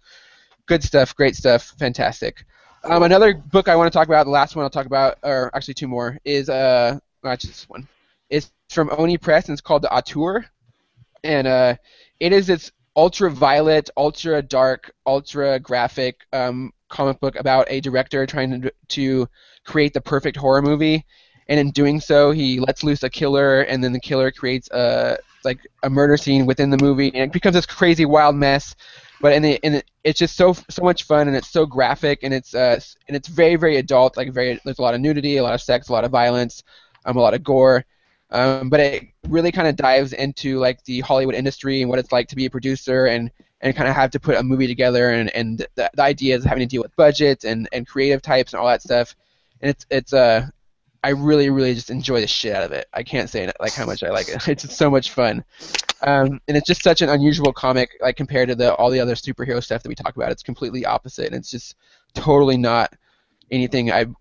Speaker 2: good stuff, great stuff, fantastic. Another book I want to talk about, the last one I'll talk about, or actually 2 more, is just this one. It's from Oni Press, and it's called the Auteur. And it is this ultra-violet, ultra-dark, ultra-graphic comic book about a director trying to create the perfect horror movie. And in doing so, he lets loose a killer, and then the killer creates a murder scene within the movie, and it becomes this crazy wild mess. But it's just so much fun, and it's so graphic, and it's very, very adult. There's a lot of nudity, a lot of sex, a lot of violence, a lot of gore. But it really kind of dives into like the Hollywood industry and what it's like to be a producer and kind of have to put a movie together, and the ideas of having to deal with budgets and creative types and all that stuff. And it's I really, really just enjoy the shit out of it. I can't say like how much I like it. It's just so much fun. And it's just such an unusual comic, like compared to all the other superhero stuff that we talk about. It's completely opposite, and it's just totally not anything you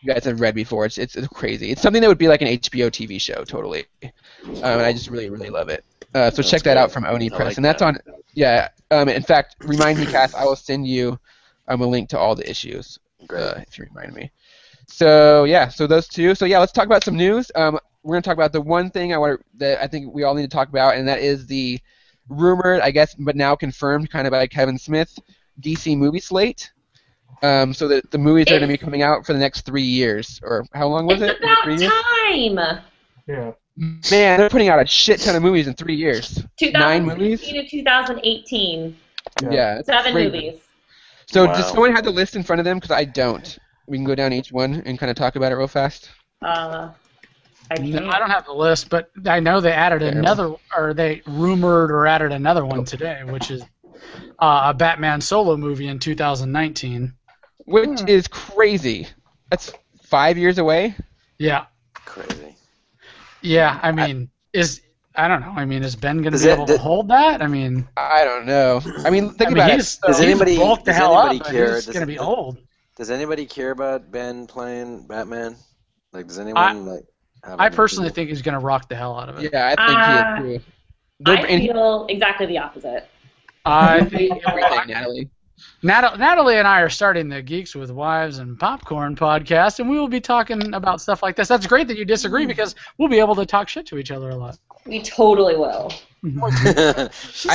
Speaker 2: guys have read before. It's crazy. It's something that would be like an HBO TV show, totally. And I just really, really love it. So check that out from Oni Press, like and that's on. Yeah. In fact, remind me, Cas. I will send you a link to all the issues if you remind me. So yeah, so those 2. So yeah, let's talk about some news. We're going to talk about the one thing that I think we all need to talk about, and that is the rumored, I guess, but now confirmed, kind of by Kevin Smith, DC movie slate. So that the movies are going to be coming out for the next 3 years, or how long was it?
Speaker 4: It's about
Speaker 2: 3 years?
Speaker 4: time.
Speaker 1: Yeah.
Speaker 2: Man, they're putting out a shit ton of movies in 3 years. 9 movies?
Speaker 4: 2016 to 2018.
Speaker 2: Yeah.
Speaker 4: 7
Speaker 2: crazy.
Speaker 4: movies.
Speaker 2: So does someone have the list in front of them? Because I don't. We can go down each one and kind of talk about it real fast.
Speaker 3: I don't have the list, but I know they added another, or they rumored or added another one today, which is a Batman solo movie in 2019.
Speaker 2: Which is crazy. That's 5 years away?
Speaker 3: Yeah.
Speaker 5: Crazy.
Speaker 3: Yeah, I mean, I don't know. I mean, is Ben going to be able to hold that? I mean,
Speaker 2: I don't know. I mean, think about it.
Speaker 5: Does anybody
Speaker 3: bulked the hell up,
Speaker 5: care?
Speaker 3: He's going to be old.
Speaker 5: Does anybody care about Ben playing Batman? Like, does anyone
Speaker 3: I personally think he's going to rock the hell out of it.
Speaker 2: Yeah, I think he is too.
Speaker 4: I feel exactly the opposite.
Speaker 3: I think
Speaker 2: everything, Natalie.
Speaker 3: Natalie and I are starting the Geeks with Wives and Popcorn podcast, and we will be talking about stuff like this. That's great that you disagree, because we'll be able to talk shit to each other a lot.
Speaker 4: We totally will.
Speaker 2: I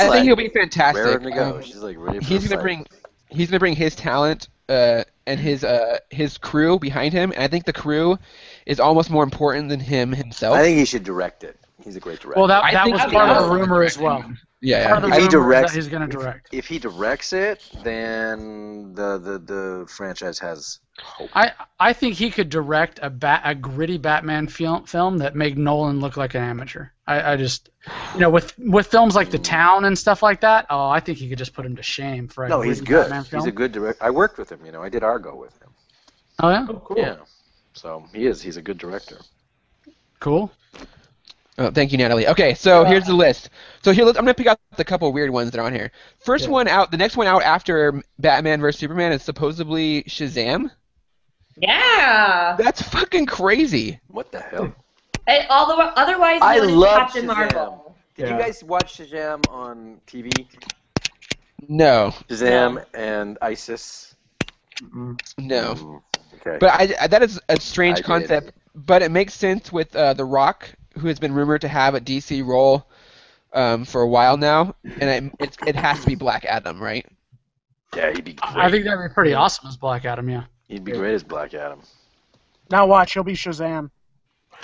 Speaker 2: think he'll be fantastic.
Speaker 5: Raring to go. She's like ready for
Speaker 2: he's gonna bring his talent and his crew behind him, and I think the crew is almost more important than him himself.
Speaker 5: I think he should direct it. He's a great director.
Speaker 3: Well, that was part of the rumor as well.
Speaker 2: Yeah,
Speaker 3: part of the rumor is that he's going to direct.
Speaker 5: If he directs it, then the franchise has hope.
Speaker 3: I think he could direct a gritty Batman film that made Nolan look like an amateur. I just, with films like The Town and stuff like that, I think he could just put him to shame for a
Speaker 5: he's
Speaker 3: gritty
Speaker 5: good.
Speaker 3: Batman film.
Speaker 5: He's a good director. I worked with him. I did Argo with him.
Speaker 3: Oh yeah.
Speaker 1: Oh, cool.
Speaker 5: Yeah. So he's a good director.
Speaker 3: Cool.
Speaker 2: Oh, thank you, Natalie. Okay, so here's the list. So I'm gonna pick out the couple weird ones that are on here. One out. The next one out after Batman vs Superman is supposedly Shazam.
Speaker 4: Yeah.
Speaker 2: That's fucking crazy.
Speaker 5: What the hell?
Speaker 4: Otherwise,
Speaker 5: I
Speaker 4: known as
Speaker 5: love
Speaker 4: Captain
Speaker 5: Shazam.
Speaker 4: Marvel.
Speaker 5: Did you guys watch Shazam on TV?
Speaker 2: No.
Speaker 5: Shazam and ISIS.
Speaker 2: No.
Speaker 5: Okay.
Speaker 2: But that is a strange
Speaker 5: I did.
Speaker 2: concept, but it makes sense with The Rock, who has been rumored to have a DC role for a while now, and it has to be Black Adam, right?
Speaker 5: Yeah, he'd be great.
Speaker 3: I think that'd be pretty awesome as Black Adam, yeah.
Speaker 5: He'd be great as Black Adam.
Speaker 6: Now watch, he'll be Shazam.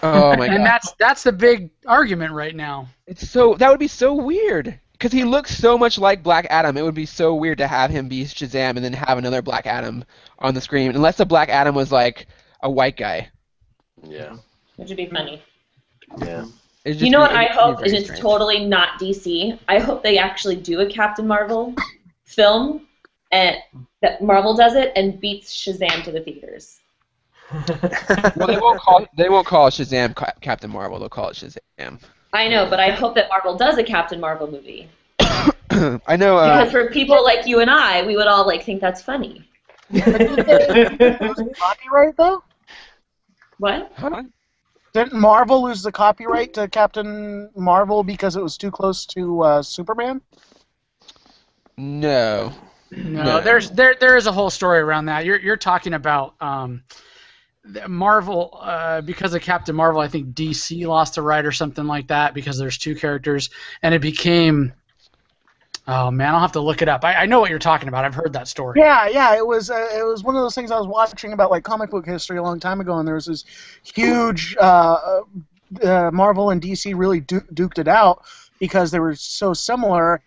Speaker 2: Oh my god.
Speaker 3: And that's the big argument right now.
Speaker 2: That would be so weird. Because he looks so much like Black Adam, it would be so weird to have him be Shazam and then have another Black Adam on the screen, unless the Black Adam was like a white guy.
Speaker 5: Yeah.
Speaker 4: Which would be funny.
Speaker 5: Yeah.
Speaker 4: You know what I hope is it's totally not DC? I hope they actually do a Captain Marvel film, and that Marvel does it and beats Shazam to the theaters.
Speaker 2: Well, they won't call Shazam Captain Marvel. They'll call it Shazam.
Speaker 4: I know, but I hope that Marvel does a Captain Marvel movie.
Speaker 2: I know.
Speaker 4: Because for people like you and I, we would all think that's funny.
Speaker 6: Copyright though?
Speaker 4: What?
Speaker 2: Huh?
Speaker 6: Didn't Marvel lose the copyright to Captain Marvel because it was too close to Superman?
Speaker 2: No.
Speaker 3: No, there is a whole story around that. You're talking about Marvel because of Captain Marvel. I think DC lost a right or something like that because there's two characters, and it became. Oh man, I'll have to look it up. I know what you're talking about. I've heard that story.
Speaker 6: Yeah. It was one of those things I was watching about like comic book history a long time ago, and there was this huge Marvel and DC really duked it out because they were so similar.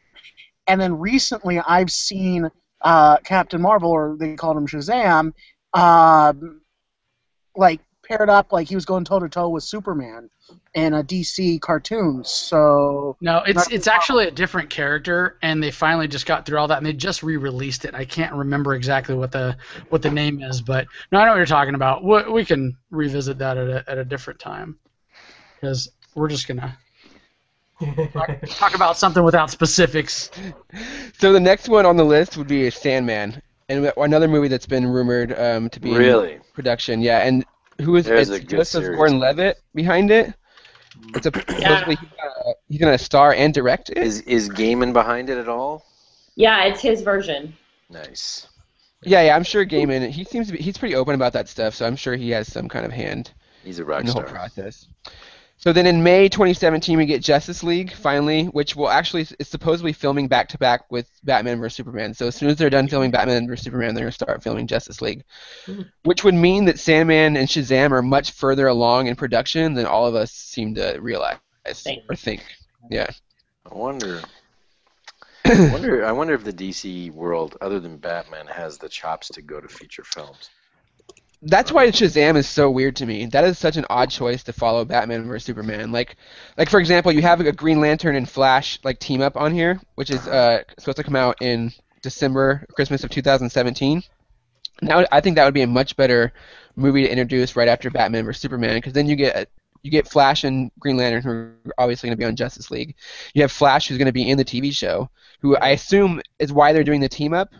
Speaker 6: And then recently, I've seen Captain Marvel, or they called him Shazam, like paired up, like he was going toe to toe with Superman in a DC cartoon. So
Speaker 3: no, it's actually a different character, and they finally just got through all that, and they just re-released it. I can't remember exactly what the name is, but no, I know what you're talking about. We can revisit that at a different time, because we're just gonna. Talk about something without specifics.
Speaker 2: So the next one on the list would be Sandman, and another movie that's been rumored to be in production. Yeah, and it's Joseph Gordon-Levitt behind it. It's supposedly he's gonna star and direct it.
Speaker 5: Is Gaiman behind it at all?
Speaker 4: Yeah, it's his version.
Speaker 5: Nice.
Speaker 2: Yeah, I'm sure Gaiman. He's pretty open about that stuff, so I'm sure he has some kind of hand.
Speaker 5: He's a rock
Speaker 2: in the
Speaker 5: star.
Speaker 2: whole process. So then in May 2017 we get Justice League finally, which will actually is supposedly filming back to back with Batman vs Superman. So as soon as they're done filming Batman vs Superman, they're gonna start filming Justice League, which would mean that Sandman and Shazam are much further along in production than all of us seem to realize or think. Yeah.
Speaker 5: I wonder if the DC world, other than Batman, has the chops to go to feature films.
Speaker 2: That's why Shazam is so weird to me. That is such an odd choice to follow Batman vs Superman. Like for example, you have a Green Lantern and Flash like team up on here, which is supposed to come out in December, Christmas of 2017. Now I think that would be a much better movie to introduce right after Batman vs Superman, because then you get Flash and Green Lantern, who are obviously going to be on Justice League. You have Flash, who's going to be in the TV show, who I assume is why they're doing the team up.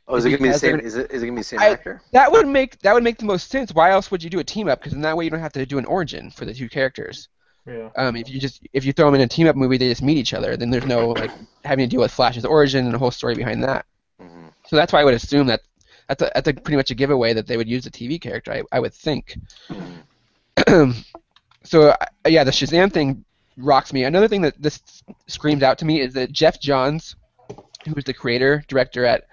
Speaker 5: Oh, is it gonna be the same? Is it gonna be the same actor?
Speaker 2: That would make the most sense. Why else would you do a team up? Because in that way you don't have to do an origin for the two characters.
Speaker 1: Yeah.
Speaker 2: If you throw them in a team up movie, they just meet each other. Then there's no like having to deal with Flash's origin and the whole story behind that. Mm-hmm. So that's why I would assume that's pretty much a giveaway that they would use a TV character. I would think. Mm-hmm. So yeah, the Shazam thing rocks me. Another thing that this screams out to me is that Jeff Johns, who is the director at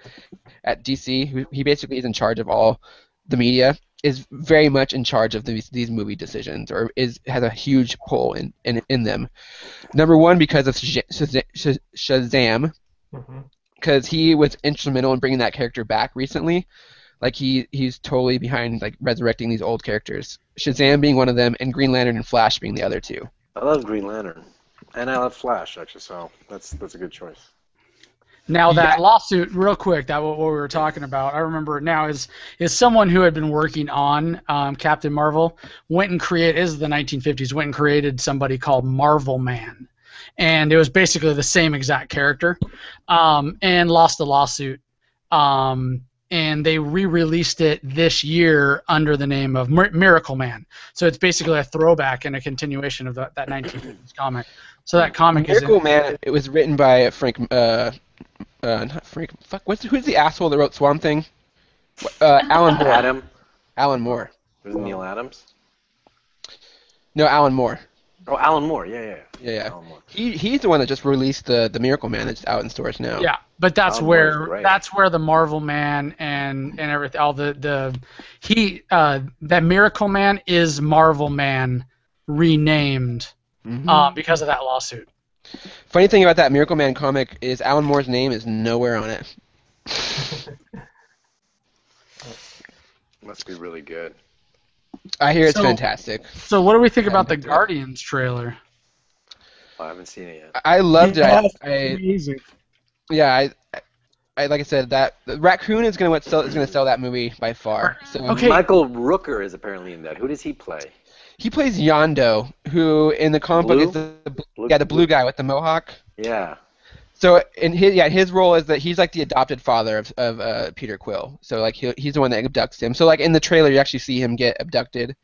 Speaker 2: DC, who he basically is in charge of all the media, is very much in charge of these movie decisions, or has a huge pull in them. Number one, because of Shazam, because he was instrumental in bringing that character back recently. Like he's totally behind like resurrecting these old characters. Shazam being one of them, and Green Lantern and Flash being the other two.
Speaker 5: I love Green Lantern, and I love Flash actually, so that's a good choice.
Speaker 3: Now that lawsuit, real quick, that what we were talking about, I remember it now, is someone who had been working on Captain Marvel went and is the 1950s, went and created somebody called Marvel Man. And it was basically the same exact character, and lost the lawsuit. And they re-released it this year under the name of Miracle Man. So it's basically a throwback and a continuation of that 1950s comic. So that comic
Speaker 2: Miracle Man, it was written by Frank not Frank. Fuck. Who's the asshole that wrote Swamp Thing? Alan Moore.
Speaker 5: Adam.
Speaker 2: Alan Moore.
Speaker 5: Was it Neil Adams?
Speaker 2: No, Alan Moore.
Speaker 5: Oh, Alan Moore. Yeah.
Speaker 2: Yeah.
Speaker 5: Alan Moore.
Speaker 2: He's the one that just released the Miracle Man that's out in stores now.
Speaker 3: Yeah, but that's
Speaker 5: Alan
Speaker 3: where
Speaker 5: Moore's great.
Speaker 3: that's where the Marvel Man and everything, all that Miracle Man is Marvel Man renamed because of that lawsuit.
Speaker 2: Funny thing about that Miracle Man comic is Alan Moore's name is nowhere on it.
Speaker 5: Must be really good.
Speaker 2: I hear it's
Speaker 3: So-
Speaker 2: fantastic.
Speaker 3: So what do we think about the
Speaker 2: Yeah.
Speaker 3: Guardians trailer?
Speaker 5: I haven't seen it yet.
Speaker 2: I loved it.
Speaker 6: Yeah,
Speaker 2: I
Speaker 6: amazing.
Speaker 2: like I said, that the Raccoon is gonna sell that movie by far. So
Speaker 3: Okay.
Speaker 5: Michael Rooker is apparently in that. Who does he play?
Speaker 2: he plays Yondo, who in the comic book is the blue guy with the mohawk.
Speaker 5: Yeah.
Speaker 2: So in his role is that he's like the adopted father of Peter Quill. So like he's the one that abducts him. So like in the trailer, you actually see him get abducted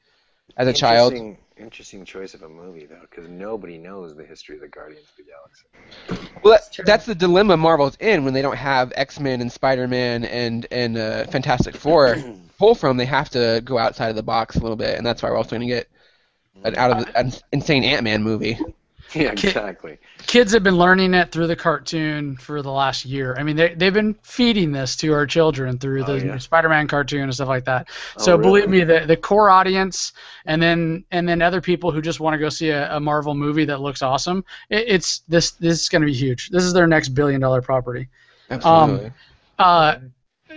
Speaker 2: as a child.
Speaker 5: Interesting choice of a movie though, because nobody knows the history of the Guardians of the Galaxy.
Speaker 2: Well, that's the dilemma Marvel's in when they don't have X-Men and Spider-Man and Fantastic Four pull from. They have to go outside of the box a little bit, and that's why we're also going to get an insane Ant-Man movie.
Speaker 5: Yeah, exactly.
Speaker 3: Kids have been learning it through the cartoon for the last year. I mean, they've been feeding this to our children through the
Speaker 5: yeah.
Speaker 3: Spider-Man cartoon and stuff like that.
Speaker 5: Oh,
Speaker 3: So
Speaker 5: really?
Speaker 3: believe me, the core audience and then other people who just want to go see a Marvel movie that looks awesome. This is going to be huge. This is their next billion-dollar property.
Speaker 2: Absolutely.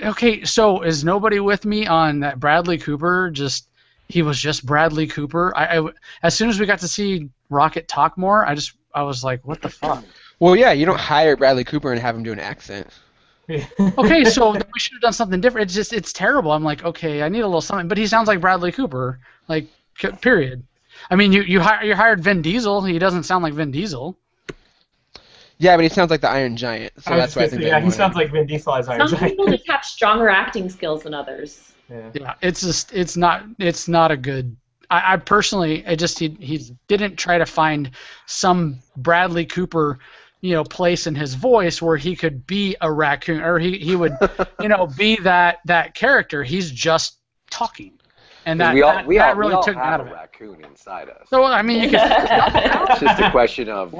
Speaker 3: Okay, so is nobody with me on that Bradley Cooper? He was just Bradley Cooper. I as soon as we got to see Rocket talk more, I was like, what the fuck?
Speaker 2: Well, yeah, you don't hire Bradley Cooper and have him do an accent.
Speaker 3: Okay, so we should have done something different. It's terrible. I'm like, okay, I need a little something, but he sounds like Bradley Cooper, like period. I mean, you hired Vin Diesel. He doesn't sound like Vin Diesel.
Speaker 2: Yeah, but he sounds like the Iron Giant, so that's why I think.
Speaker 1: Yeah, he sounds like Vin Diesel as Iron
Speaker 4: Some
Speaker 1: Giant.
Speaker 4: people just have stronger acting skills than others.
Speaker 3: Yeah, it's not a good. I personally, he didn't try to find some Bradley Cooper, place in his voice where he could be a raccoon or he would, be that character. He's just talking, and that really took me out of it.
Speaker 5: We all have a raccoon inside us.
Speaker 3: So I mean, you could.
Speaker 5: It's just a question of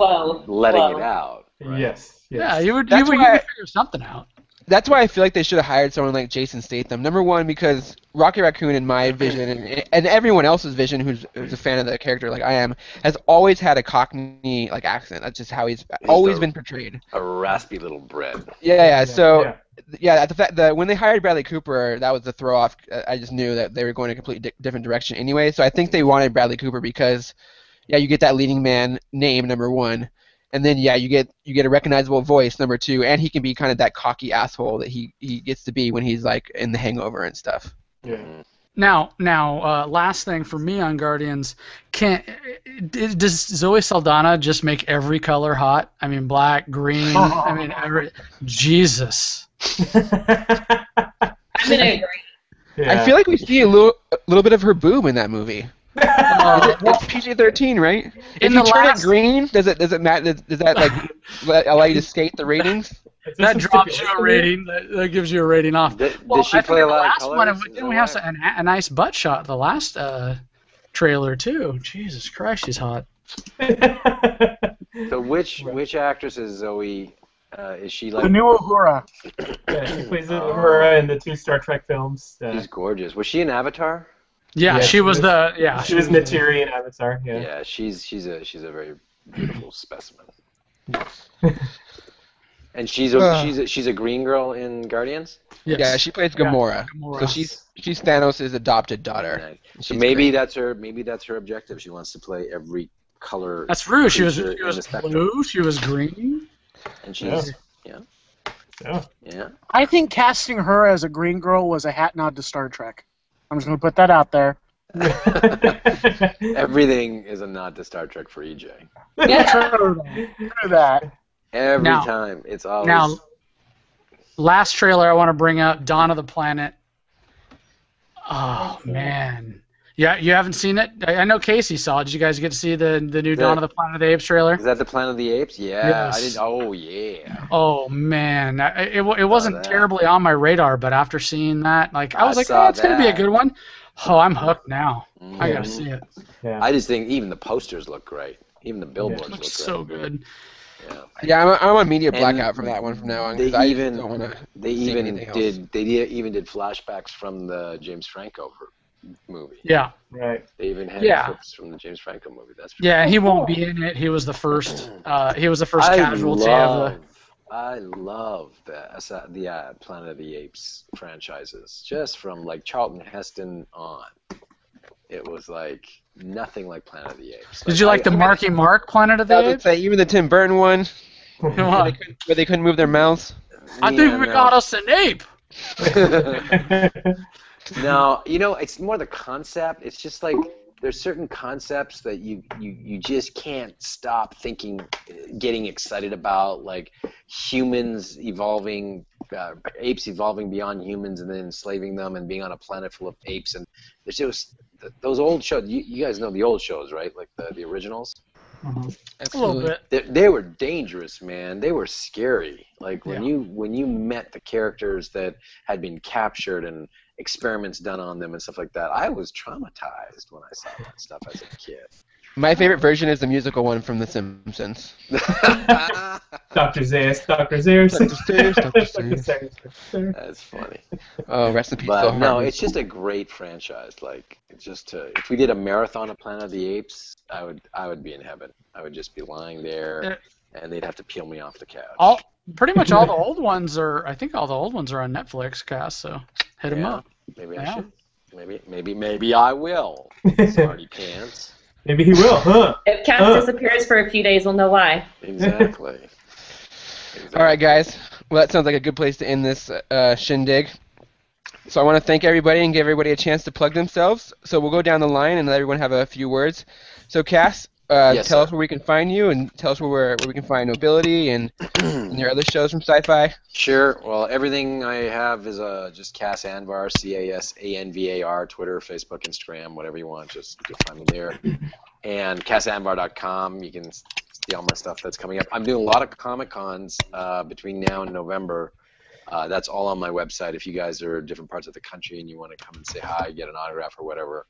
Speaker 5: letting it out. Right?
Speaker 1: Yes.
Speaker 3: Yeah, you would
Speaker 2: That's why
Speaker 3: figure something out.
Speaker 2: That's why I feel like they should have hired someone like Jason Statham. Number one, because Rocket Raccoon, in my vision, and everyone else's vision who's a fan of the character like I am, has always had a Cockney accent. That's just how he's always been portrayed.
Speaker 5: A raspy little bread.
Speaker 2: Yeah. So, the fact that when they hired Bradley Cooper, that was the throw off. I just knew that they were going a completely different direction anyway. So I think they wanted Bradley Cooper because, you get that leading man name, number one. And then you get a recognizable voice, number two, and he can be kind of that cocky asshole that he gets to be when he's like in The Hangover and stuff.
Speaker 1: Yeah.
Speaker 3: Now, last thing for me on Guardians, does Zoe Saldana just make every color hot? I mean, black, green. I mean, Jesus.
Speaker 4: I'm gonna agree.
Speaker 2: I feel like we see a little bit of her boob in that movie. It's PG-13, right? If you turn it green, does that allow you to skate the ratings?
Speaker 3: That drops you a rating. That gives you a rating off.
Speaker 5: Did she play a lot of colors?
Speaker 3: Didn't we have a nice butt shot the last trailer too? Jesus Christ, she's hot.
Speaker 5: So which actress is Zoe? Is she like
Speaker 6: The new Uhura.
Speaker 1: Yeah, she plays Uhura in the 2 Star Trek films.
Speaker 5: She's gorgeous. Was she in Avatar?
Speaker 3: Yeah, she was
Speaker 1: Natalie in Avatar. Yeah.
Speaker 5: Yeah, she's a very beautiful specimen. And she's a green girl in Guardians.
Speaker 3: Yes.
Speaker 2: Yeah, she plays Gamora.
Speaker 3: Gamora.
Speaker 2: So she's Thanos' adopted daughter.
Speaker 5: Nice. So maybe that's her objective. She wants to play every color.
Speaker 3: That's true. She was
Speaker 5: creature in the spectrum.
Speaker 3: blue. She was green.
Speaker 5: And she's
Speaker 1: Yeah.
Speaker 6: I think casting her as a green girl was a hat nod to Star Trek. I'm just going to put that out there.
Speaker 5: Everything is a nod to Star Trek for EJ.
Speaker 6: True that.
Speaker 5: Every time. It's always...
Speaker 3: Now, last trailer I want to bring up, Dawn of the Planet. Oh, man. Yeah, you haven't seen it? I know Casey saw it. Did you guys get to see the new Dawn of the Planet of the Apes trailer?
Speaker 5: Is that the Planet of the Apes? Yeah,
Speaker 3: Yes.
Speaker 5: I did. Oh yeah.
Speaker 3: Oh man, it wasn't terribly on my radar, but after seeing that, like I was like,
Speaker 5: saw
Speaker 3: it's gonna be a
Speaker 5: that.
Speaker 3: good one. Oh, I'm hooked now. I
Speaker 5: Mhm.
Speaker 3: gotta see it.
Speaker 1: Yeah.
Speaker 5: I just think even the posters look great. Even the billboards
Speaker 3: It
Speaker 5: look
Speaker 3: looks
Speaker 5: great.
Speaker 3: so good.
Speaker 5: Yeah.
Speaker 2: Yeah, I'm on media
Speaker 5: And
Speaker 2: blackout from that one from now on
Speaker 5: They
Speaker 2: because I
Speaker 5: even
Speaker 2: don't want to
Speaker 5: they
Speaker 2: see
Speaker 5: even
Speaker 2: anything else.
Speaker 5: did flashbacks from the James Franco movie.
Speaker 3: Yeah.
Speaker 1: Right.
Speaker 5: They even had
Speaker 3: Yeah.
Speaker 5: clips from the James Franco movie. That's
Speaker 3: Yeah, he won't be in it. He was the first. He was the first casualty of the.
Speaker 5: I love the Planet of the Apes franchises. Just from like Charlton Heston on, it was like nothing like Planet of the Apes.
Speaker 3: Did you like the Marky Mark Planet of
Speaker 2: I
Speaker 3: the
Speaker 2: would
Speaker 3: Apes?
Speaker 2: say even the Tim Burton one
Speaker 3: Come on.
Speaker 2: where they couldn't move their mouths.
Speaker 3: I think we got us an ape.
Speaker 5: No, it's more the concept. It's just like there's certain concepts that you just can't stop thinking, getting excited about, like humans evolving, apes evolving beyond humans and then enslaving them and being on a planet full of apes. And there's just those old shows. You guys know the old shows, right? Like the originals.
Speaker 3: A little bit.
Speaker 5: They were dangerous, man. They were scary. Like when you met the characters that had been captured and experiments done on them and stuff like that, I was traumatized when I saw that stuff as a kid.
Speaker 2: My favorite version is the musical one from The Simpsons.
Speaker 1: Dr. Zaius, Dr. Zaius.
Speaker 2: Dr. Zaius.
Speaker 5: That's funny.
Speaker 2: Oh, rest in peace.
Speaker 5: But
Speaker 2: Phil
Speaker 5: no,
Speaker 2: Hartman.
Speaker 5: it's just a great franchise. Like, if we did a marathon of Planet of the Apes, I would be in heaven. I would just be lying there, and they'd have to peel me off the couch.
Speaker 3: Pretty much all the old ones are. I think all the old ones are on Netflix, Cass. So hit them up.
Speaker 5: Maybe I should. Maybe I will. Smarty pants.
Speaker 1: Maybe he will, huh?
Speaker 4: If Cass disappears for a few days, we'll know why.
Speaker 5: Exactly.
Speaker 2: All right, guys. Well, that sounds like a good place to end this shindig. So I want to thank everybody and give everybody a chance to plug themselves. So we'll go down the line and let everyone have a few words. So Cass, tell us where we can find you and tell us where we can find Nobility and your other shows from SyFy.
Speaker 5: Sure. Well, everything I have is just Cas Anvar, CASANVAR, Twitter, Facebook, Instagram, whatever you want. Just you'll find me there. And casanvar.com. You can see all my stuff that's coming up. I'm doing a lot of Comic Cons between now and November. That's all on my website. If you guys are in different parts of the country and you want to come and say hi, get an autograph or whatever,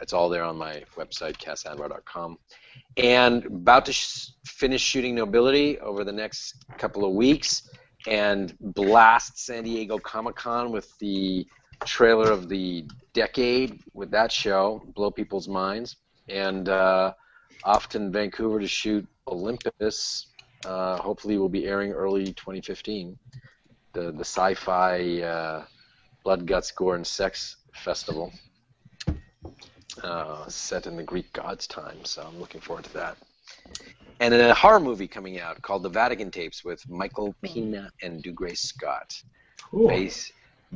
Speaker 5: it's all there on my website, casanvar.com. And about to finish shooting Nobility over the next couple of weeks and blast San Diego Comic-Con with the trailer of the decade with that show, blow people's minds. And off to Vancouver to shoot Olympus. Hopefully will be airing early 2015. The SyFy Blood, Guts, Gore, and Sex Festival. Set in the Greek gods' time, so I'm looking forward to that. And then a horror movie coming out called The Vatican Tapes with Michael Pena and Dougray Scott.
Speaker 1: Cool.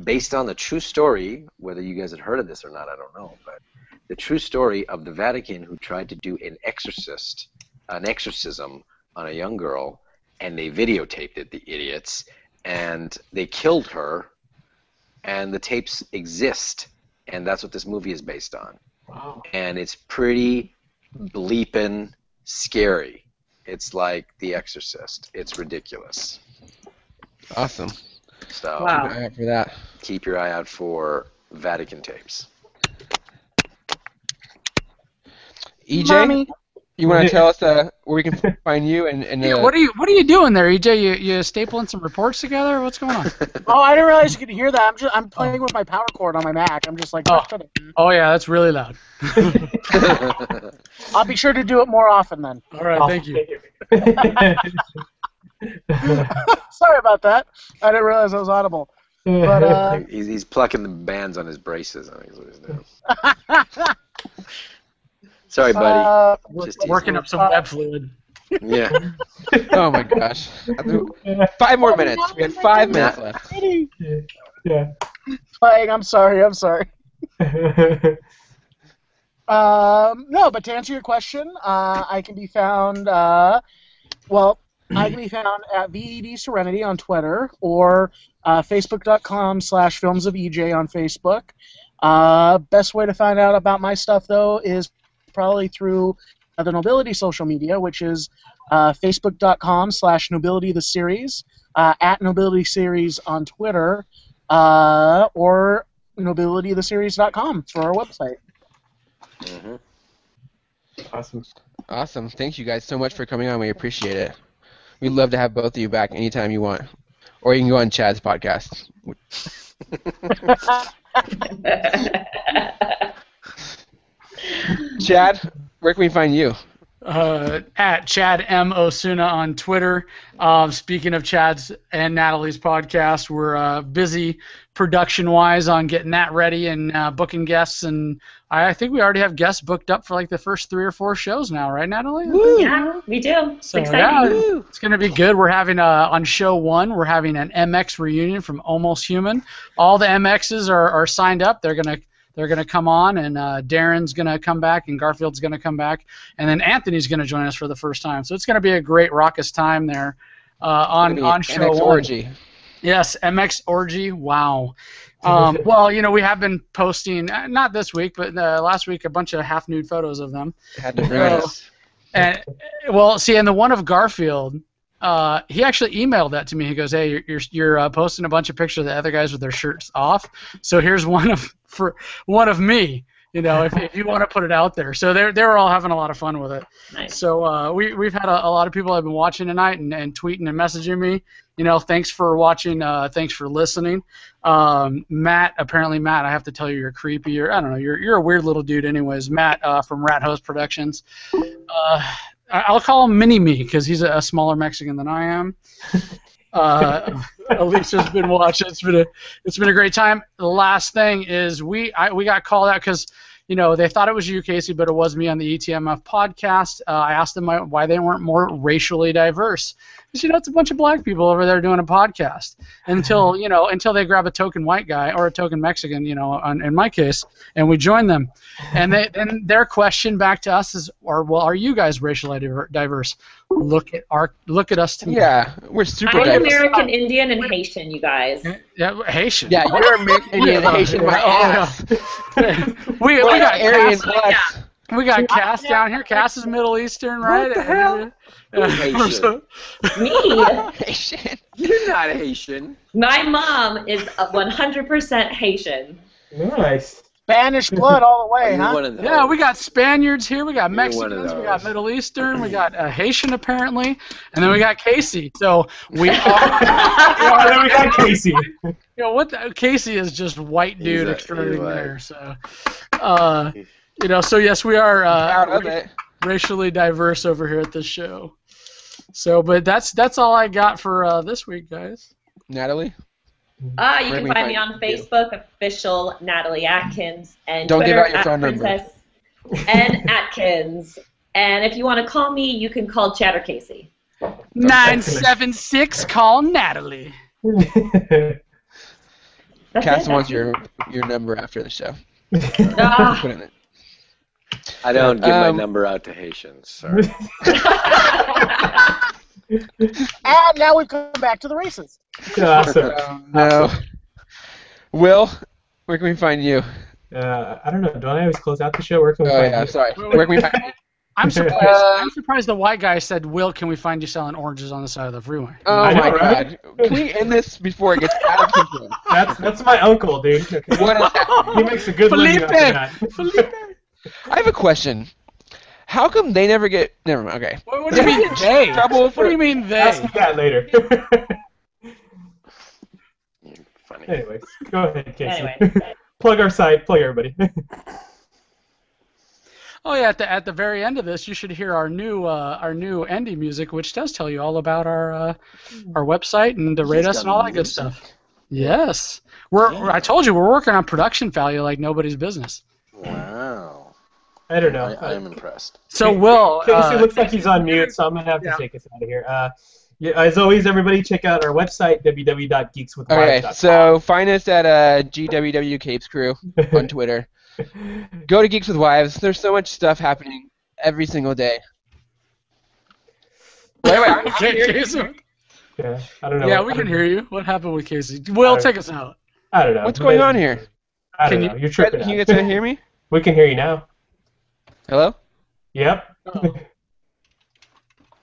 Speaker 5: Based on the true story, whether you guys had heard of this or not, I don't know, but the true story of the Vatican who tried to do an exorcism on a young girl, and they videotaped it, the idiots, and they killed her, and the tapes exist, and that's what this movie is based on.
Speaker 1: Wow.
Speaker 5: And it's pretty bleeping scary. It's like The Exorcist. It's ridiculous.
Speaker 2: Awesome.
Speaker 5: So
Speaker 4: Wow.
Speaker 2: Keep an eye out for that.
Speaker 5: keep your eye out for Vatican Tapes.
Speaker 2: EJ,
Speaker 6: Mommy.
Speaker 2: you want to tell us where we can find you and
Speaker 3: What are you doing there, EJ? You stapling some reports together? What's going on?
Speaker 6: Oh, I didn't realize you could hear that. I'm playing with my power cord on my Mac. I'm just like,
Speaker 3: Oh yeah, that's really loud.
Speaker 6: I'll be sure to do it more often then.
Speaker 3: All right, thank you.
Speaker 6: Sorry about that. I didn't realize I was audible. But
Speaker 5: He's plucking the bands on his braces, I think is what he's doing. Sorry, buddy. Just teasing.
Speaker 3: Working up some web fluid.
Speaker 5: Yeah.
Speaker 2: oh my gosh, 5 more minutes. We had 5 minutes left.
Speaker 1: Yeah.
Speaker 6: playing. I'm sorry. No, but to answer your question, I can be found. I can be found at VED Serenity on Twitter or Facebook.com/filmsofej on Facebook. Best way to find out about my stuff, though, is probably through the Nobility social media, which is facebook.com/NobilityTheSeries, at NobilitySeries on Twitter, or NobilityTheSeries.com for our website.
Speaker 5: Mm-hmm.
Speaker 2: Awesome. Thank you guys so much for coming on. We appreciate it. We'd love to have both of you back anytime you want. Or you can go on Chad's podcast. Chad, where can we find you?
Speaker 3: At Chad M. Osuna on Twitter. Speaking of Chad's and Natalie's podcast, we're busy production-wise on getting that ready and booking guests, and I think we already have guests booked up for like the first 3 or 4 shows now, right, Natalie?
Speaker 4: Woo. Yeah, we do. It's exciting.
Speaker 3: Yeah, it's going to be good. We're having on show 1, we're having an MX reunion from Almost Human. All the MXs are signed up. They're going to come on, and Darren's going to come back, and Garfield's going to come back, and then Anthony's going to join us for the first time. So it's going to be a great raucous time there on show
Speaker 2: MX
Speaker 3: 1.
Speaker 2: Orgy.
Speaker 3: Yes, MX Orgy. Wow. Well, we have been posting, not this week, but last week, a bunch of half-nude photos of them.
Speaker 2: Had to bring us.
Speaker 3: And the one of Garfield, he actually emailed that to me. He goes, "Hey, you're posting a bunch of pictures of the other guys with their shirts off. So here's one of me. If you want to put it out there." So they were all having a lot of fun with it.
Speaker 4: Nice.
Speaker 3: So we've had a lot of people that have been watching tonight and tweeting and messaging me. Thanks for watching. Thanks for listening. Matt, I have to tell you, you're creepy. I don't know. You're a weird little dude, anyways. Matt from Rat Host Productions. I'll call him Mini Me because he's a smaller Mexican than I am. Alicia's been watching. It's been a great time. The last thing is we got called out because they thought it was you, Casey, but it was me on the ETMF podcast. I asked them why they weren't more racially diverse. Because it's a bunch of black people over there doing a podcast until they grab a token white guy or a token Mexican, in my case, and we join them. And their question back to us is, are you guys racially diverse? Look at us tonight.
Speaker 2: Yeah, we're super
Speaker 4: I'm
Speaker 2: diverse.
Speaker 4: American Indian and Haitian, you guys.
Speaker 3: Yeah, Haitian.
Speaker 2: Yeah, you're American Indian and Haitian. My ass.
Speaker 3: we got
Speaker 2: Aryan
Speaker 3: Cas,
Speaker 2: plus.
Speaker 3: we got Cas down here. Cas is Middle Eastern, right?
Speaker 5: What the hell? Haitian.
Speaker 4: Me?
Speaker 2: Haitian.
Speaker 5: You're not Haitian.
Speaker 4: My mom is 100% Haitian.
Speaker 1: Nice.
Speaker 6: Spanish blood all the way,
Speaker 5: You're
Speaker 6: huh?
Speaker 5: one of those.
Speaker 3: Yeah, we got Spaniards here, we got
Speaker 5: You're one
Speaker 3: Mexicans,
Speaker 5: of
Speaker 3: we got
Speaker 5: those.
Speaker 3: Middle Eastern, we got Haitian apparently, and then we got Casey. So we are.
Speaker 1: And then we got Casey.
Speaker 3: Casey is just white dude
Speaker 5: He's
Speaker 3: extraordinaire. So, so yes, we are
Speaker 2: Proud of it.
Speaker 3: racially diverse over here at this show. So, but that's all I got for this week, guys.
Speaker 2: Natalie?
Speaker 4: You
Speaker 2: Where
Speaker 4: can
Speaker 2: can we
Speaker 4: find me
Speaker 2: find
Speaker 4: on
Speaker 2: you?
Speaker 4: Facebook, official Natalie Atkins, and
Speaker 2: Don't give
Speaker 4: Twitter
Speaker 2: out your phone number.
Speaker 4: Princess N Atkins. And if you want to call me, you can call Chad or Casey.
Speaker 3: 976, call Natalie.
Speaker 4: That's
Speaker 2: Cass
Speaker 4: it.
Speaker 2: wants your number after the show.
Speaker 4: Ah.
Speaker 2: Put it in it.
Speaker 5: I don't give my number out to Haitians. Sorry.
Speaker 6: And now we've come back to the races.
Speaker 1: Awesome.
Speaker 2: No. Will, where can we find you?
Speaker 1: I don't know. Don't I always close out the show? Where can we
Speaker 2: Oh
Speaker 1: find
Speaker 2: yeah,
Speaker 1: you?
Speaker 2: sorry. Where can we find you?
Speaker 3: I'm surprised the white guy said, "Will, can we find you selling oranges on the side of the freeway?"
Speaker 2: Oh
Speaker 1: I know,
Speaker 2: my
Speaker 1: right?
Speaker 2: God! Can we end this before it gets out of control?
Speaker 1: That's my uncle, dude. Okay.
Speaker 2: What is happening?
Speaker 1: He makes a good living off of that.
Speaker 3: Felipe.
Speaker 2: I have a question. How come they never get? Never mind. Okay.
Speaker 3: What do you mean they?
Speaker 2: Trouble
Speaker 3: What do you mean
Speaker 1: Ask
Speaker 3: they?
Speaker 1: me that later.
Speaker 5: You're funny.
Speaker 1: Anyways, go ahead, Casey.
Speaker 4: Anyway.
Speaker 1: Plug our site. Plug everybody.
Speaker 3: Oh yeah, at the very end of this, you should hear our new indie music, which does tell you all about our website and to rate
Speaker 5: He's
Speaker 3: us
Speaker 5: got
Speaker 3: and all that good
Speaker 5: music.
Speaker 3: stuff. Yes, I told you we're working on production value like nobody's business.
Speaker 5: Wow.
Speaker 1: I don't know.
Speaker 5: I am impressed.
Speaker 3: So Will,
Speaker 1: Casey looks like he's on mute, so I'm gonna have to
Speaker 3: yeah.
Speaker 1: take us out of here. Yeah, as always, everybody check out our website www.geekswithwives.com.
Speaker 2: Okay. So find us at GWW Capes Crew on Twitter. Go to Geeks with Wives. There's so much stuff happening every single day. Wait, I'm here.
Speaker 3: Jason.
Speaker 1: Yeah, I don't know.
Speaker 3: Yeah, we can hear you. What happened with Casey? Will, take us out.
Speaker 1: I don't know.
Speaker 2: What's going on here?
Speaker 1: I don't know. You're tripping
Speaker 2: Can you
Speaker 1: out.
Speaker 2: guys hear me?
Speaker 1: We can hear you now.
Speaker 2: Hello?
Speaker 1: Yep.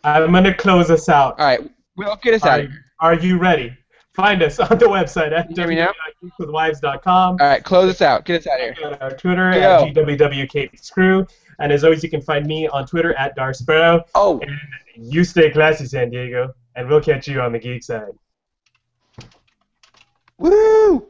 Speaker 1: I'm going to close us out.
Speaker 2: All right. Well, get us out of here.
Speaker 1: Are you ready? Find us on the website at
Speaker 2: Can you hear me now?
Speaker 1: www.geekswithwives.com.
Speaker 2: All right, close us out. Get us out of here.
Speaker 1: On our Twitter
Speaker 2: Go.
Speaker 1: at GWWCapeScrew. And as always, you can find me on Twitter at Darsparrow.
Speaker 5: Oh.
Speaker 1: And you stay classy, San Diego. And we'll catch you on the geek side.
Speaker 2: Woo!